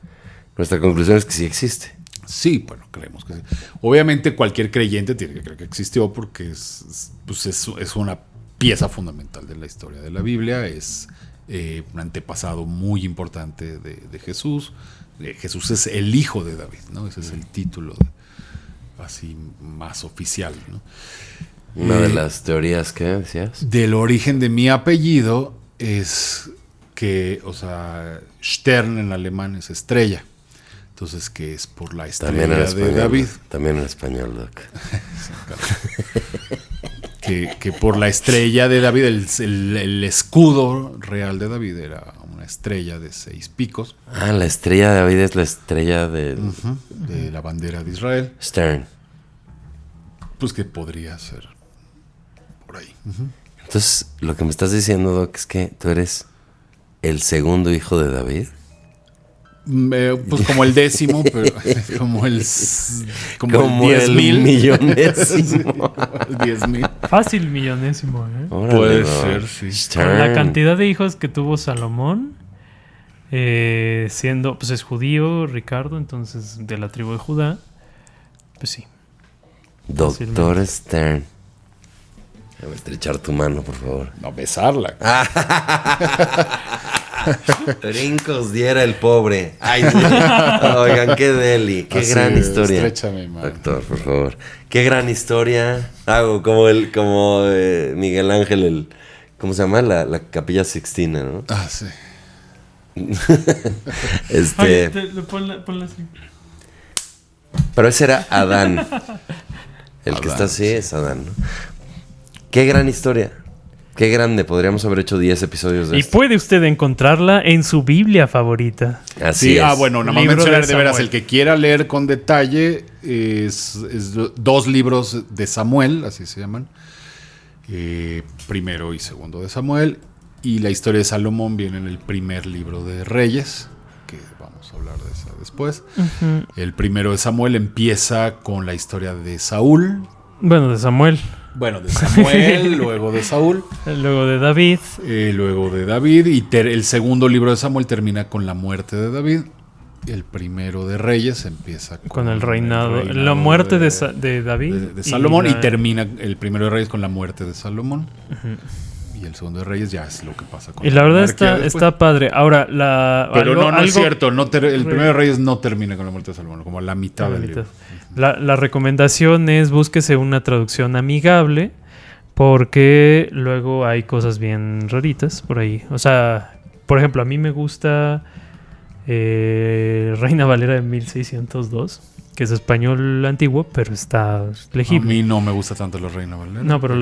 Nuestra conclusión es que sí existe. Sí, bueno, creemos que sí. Obviamente cualquier creyente tiene que creer que existió porque es una pieza fundamental de la historia de la Biblia. Es un antepasado muy importante de Jesús. Jesús es el hijo de David, ¿no? Ese es el título así más oficial, ¿no? Una de las teorías que decías. Del origen de mi apellido es que, o sea, Stern en alemán es estrella. Entonces, que es por la estrella de David. También en español, Doc. que por la estrella de David, el escudo real de David era una estrella de 6 picos. Ah, la estrella de David es la estrella de De la bandera de Israel. Stern. Pues que podría ser por ahí. Entonces, lo que me estás diciendo, Doc, es que tú eres el segundo hijo de David. Pues como el 10º, pero como el 10,000 millonésimo. 10,000. Fácil millonésimo, ¿eh? Órale, Puede Doc. ser, sí. Stern. Con la cantidad de hijos que tuvo Salomón, siendo, pues es judío, Ricardo, entonces de la tribu de Judá, pues sí. Doctor Stern. Voy a estrechar tu mano, por favor. No, besarla. Brincos diera el pobre. Ay, sí. Oigan, qué deli. Qué Así, gran historia. Estrechame, mano. Doctor, por favor. Qué gran historia. Como Miguel Ángel, ¿cómo se llama? La Capilla Sixtina, ¿no? Ah, sí. Oye, ponla así. Pero ese era Adán. El que está así es Adán, ¿no? Qué gran historia. Qué grande. Podríamos haber hecho 10 episodios de Y esto. puede usted encontrarla en su Biblia favorita. Así Sí, es. bueno, nada más Libro mencionar de de veras, Samuel. el que quiera leer con detalle es 2 libros de Samuel, así se llaman. Primero y segundo de Samuel. Y la historia de Salomón viene en el primer libro de Reyes, que vamos a hablar de eso después. El primero de Samuel empieza con la historia de Saúl. Bueno, de Samuel. Bueno, de Samuel, luego de Saúl, Luego de David. luego de David. Y el segundo libro de Samuel termina con la muerte de David. El primero de Reyes empieza Con el reinado. La muerte de David. de Salomón y la- termina el primero de Reyes con la muerte de Salomón. Y el segundo de Reyes ya es lo que pasa con Y la verdad monarquía está, después. está padre. Ahora, Pero no es algo- cierto. El primero de Reyes no termina con la muerte de Salomón, como a la mitad del libro. La recomendación es búsquese una traducción amigable porque luego hay cosas bien raritas por ahí. O sea, por ejemplo, a mí me gusta Reina Valera de 1602, que es español antiguo, pero está A legible. mí no me gusta tanto la Reina Valera. No, pero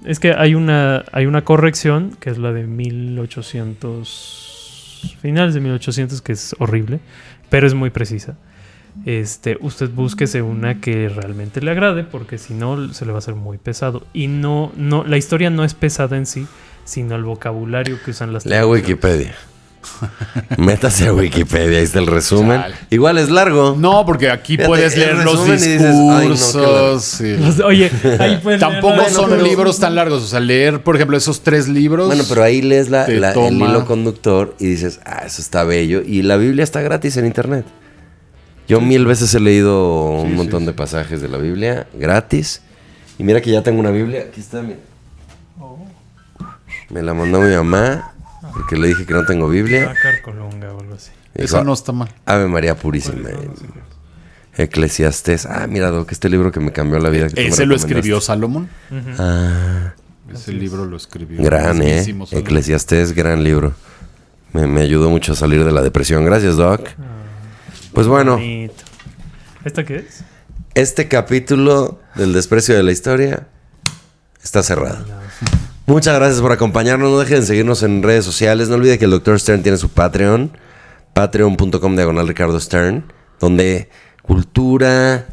es que hay una corrección, que es la de 1800, finales de 1800, que es horrible, pero es muy precisa. Usted búsquese una que realmente le agrade, porque si no se le va a hacer muy pesado. Y no, la historia no es pesada en sí, sino el vocabulario que usan las Lea traducciones. Wikipedia. Métase a Wikipedia, ahí está el resumen. Chale. Igual es largo. No, porque aquí Fíjate, puedes el leer los resumen y dices, "Ay, no, discursos. sí. Oye, ahí pueden Tampoco leer la- son pero- libros tan largos. O sea, leer, por ejemplo, esos 3 libros. Bueno, pero ahí lees te el toma- hilo conductor y dices, eso está bello. Y la Biblia está gratis en internet. Yo 1000 veces he leído un montón de pasajes de la Biblia gratis. Y mira que ya tengo una Biblia. Aquí está, mira. Me la mandó mi mamá porque le dije que no tengo Biblia. Nácar Colunga o algo así. Dijo, Esa no está mal. Ave María Purísima. Eclesiastés. Mira, Doc, este libro que me cambió la vida. que tú me Ese lo recomendaste. escribió Salomón. Ah, Ese libro lo escribió. gran, mismísimo Salomón. Eclesiastés, gran libro. Me ayudó mucho a salir de la depresión. Gracias, Doc. Pues bueno, Bonito. ¿Esta qué es? este capítulo del desprecio de la historia está cerrado. Muchas gracias por acompañarnos. No dejen de seguirnos en redes sociales. No olviden que el Dr. Stern tiene su Patreon. Patreon.com/Ricardo Stern. Donde cultura,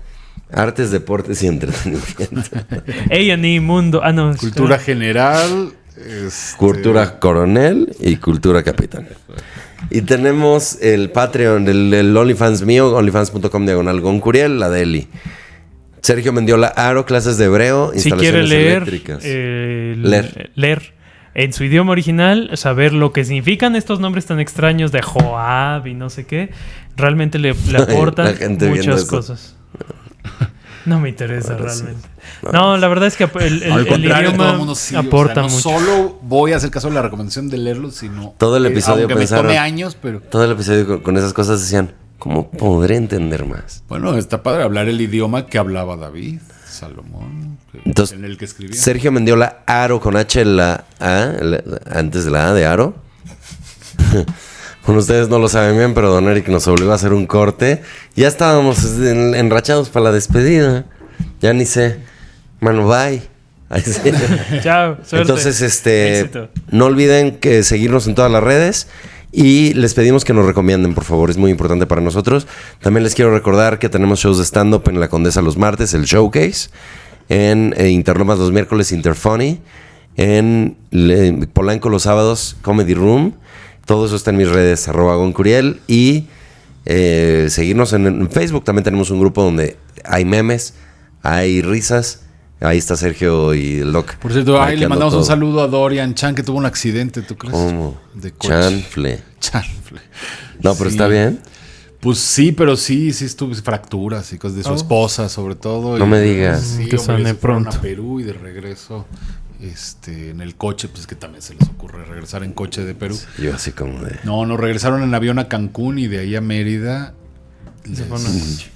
artes, deportes y entretenimiento. A&E Mundo. No. Cultura general. Cultura coronel y cultura capitán. Y tenemos el Patreon, el OnlyFans mío, onlyfans.com/Goncuriel, la de Eli. Sergio Mendiola Aro, clases de hebreo, Si quiere instalaciones leer, eléctricas. leer en su idioma original, saber lo que significan estos nombres tan extraños de Joab y no sé qué, realmente le aportan La gente viendo muchas eso. cosas. No me interesa Bueno, sí. realmente. No, la verdad es que el Al contrario, todo idioma el mundo sí, aporta no mucho. solo voy a hacer caso de la recomendación de leerlo, sino Todo el episodio aunque pensaron- me tome años, pero Todo el episodio con esas cosas decían, ¿cómo podré entender más? bueno, está padre hablar el idioma que hablaba David, Salomón, Entonces, en el que escribía. Sergio Mendiola Aro con H en la A, antes de la A de Aro. Bueno, ustedes no lo saben bien, pero Don Eric nos obligó a hacer un corte. Ya estábamos enrachados para la despedida. Ya ni sé. Mano, bye. Ahí sí. Chao, suerte. Entonces, Éxito. no olviden que seguirnos en todas las redes y les pedimos que nos recomienden, por favor, es muy importante para nosotros. También les quiero recordar que tenemos shows de stand-up en La Condesa los martes, el Showcase, en Interlomas los miércoles, Interfunny, en Polanco los sábados, Comedy Room. Todo eso está en mis redes, @Goncuriel, y seguirnos en Facebook. También tenemos un grupo donde hay memes, hay risas. Ahí está Sergio y el Doc. Por cierto, le marqueando mandamos un todo. saludo a Dorian Chan, que tuvo un accidente, ¿tú crees? ¿Cómo? De coche. Chanfle. Chanfle. No, pero Sí. está bien. Pues sí, pero sí estuve fracturas y cosas de su esposa, sobre todo. No me digas. Sí, Que hombre, sane se fueron pronto. a Perú y de regreso, en el coche, pues es que también se les ocurre regresar en coche de Perú. Yo así como de... No, regresaron en avión a Cancún y de ahí a Mérida.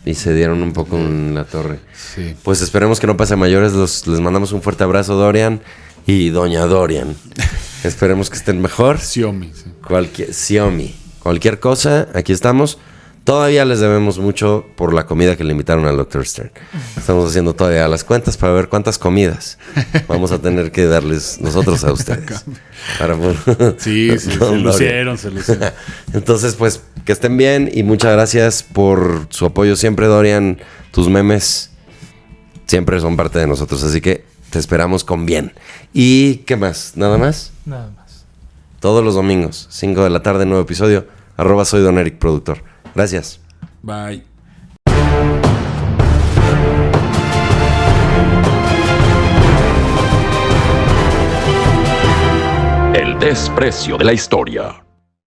Y se dieron un poco en la torre. Sí. Pues esperemos que no pase a mayores. Les mandamos un fuerte abrazo, Dorian y doña Dorian. Esperemos que estén mejor. Xiaomi, sí. Xiaomi. Cualquier cosa, aquí estamos. Todavía les debemos mucho por la comida que le invitaron al Dr. Stern. Estamos haciendo todavía las cuentas para ver cuántas comidas vamos a tener que darles nosotros a ustedes. Sí, se lucieron. Entonces, pues, que estén bien y muchas gracias por su apoyo siempre, Dorian. Tus memes siempre son parte de nosotros, así que te esperamos con bien. ¿Y qué más? ¿Nada más? Nada más. Todos los domingos, 5 de la tarde, nuevo episodio. @soy Don Eric Productor. Gracias. Bye. El desprecio de la historia.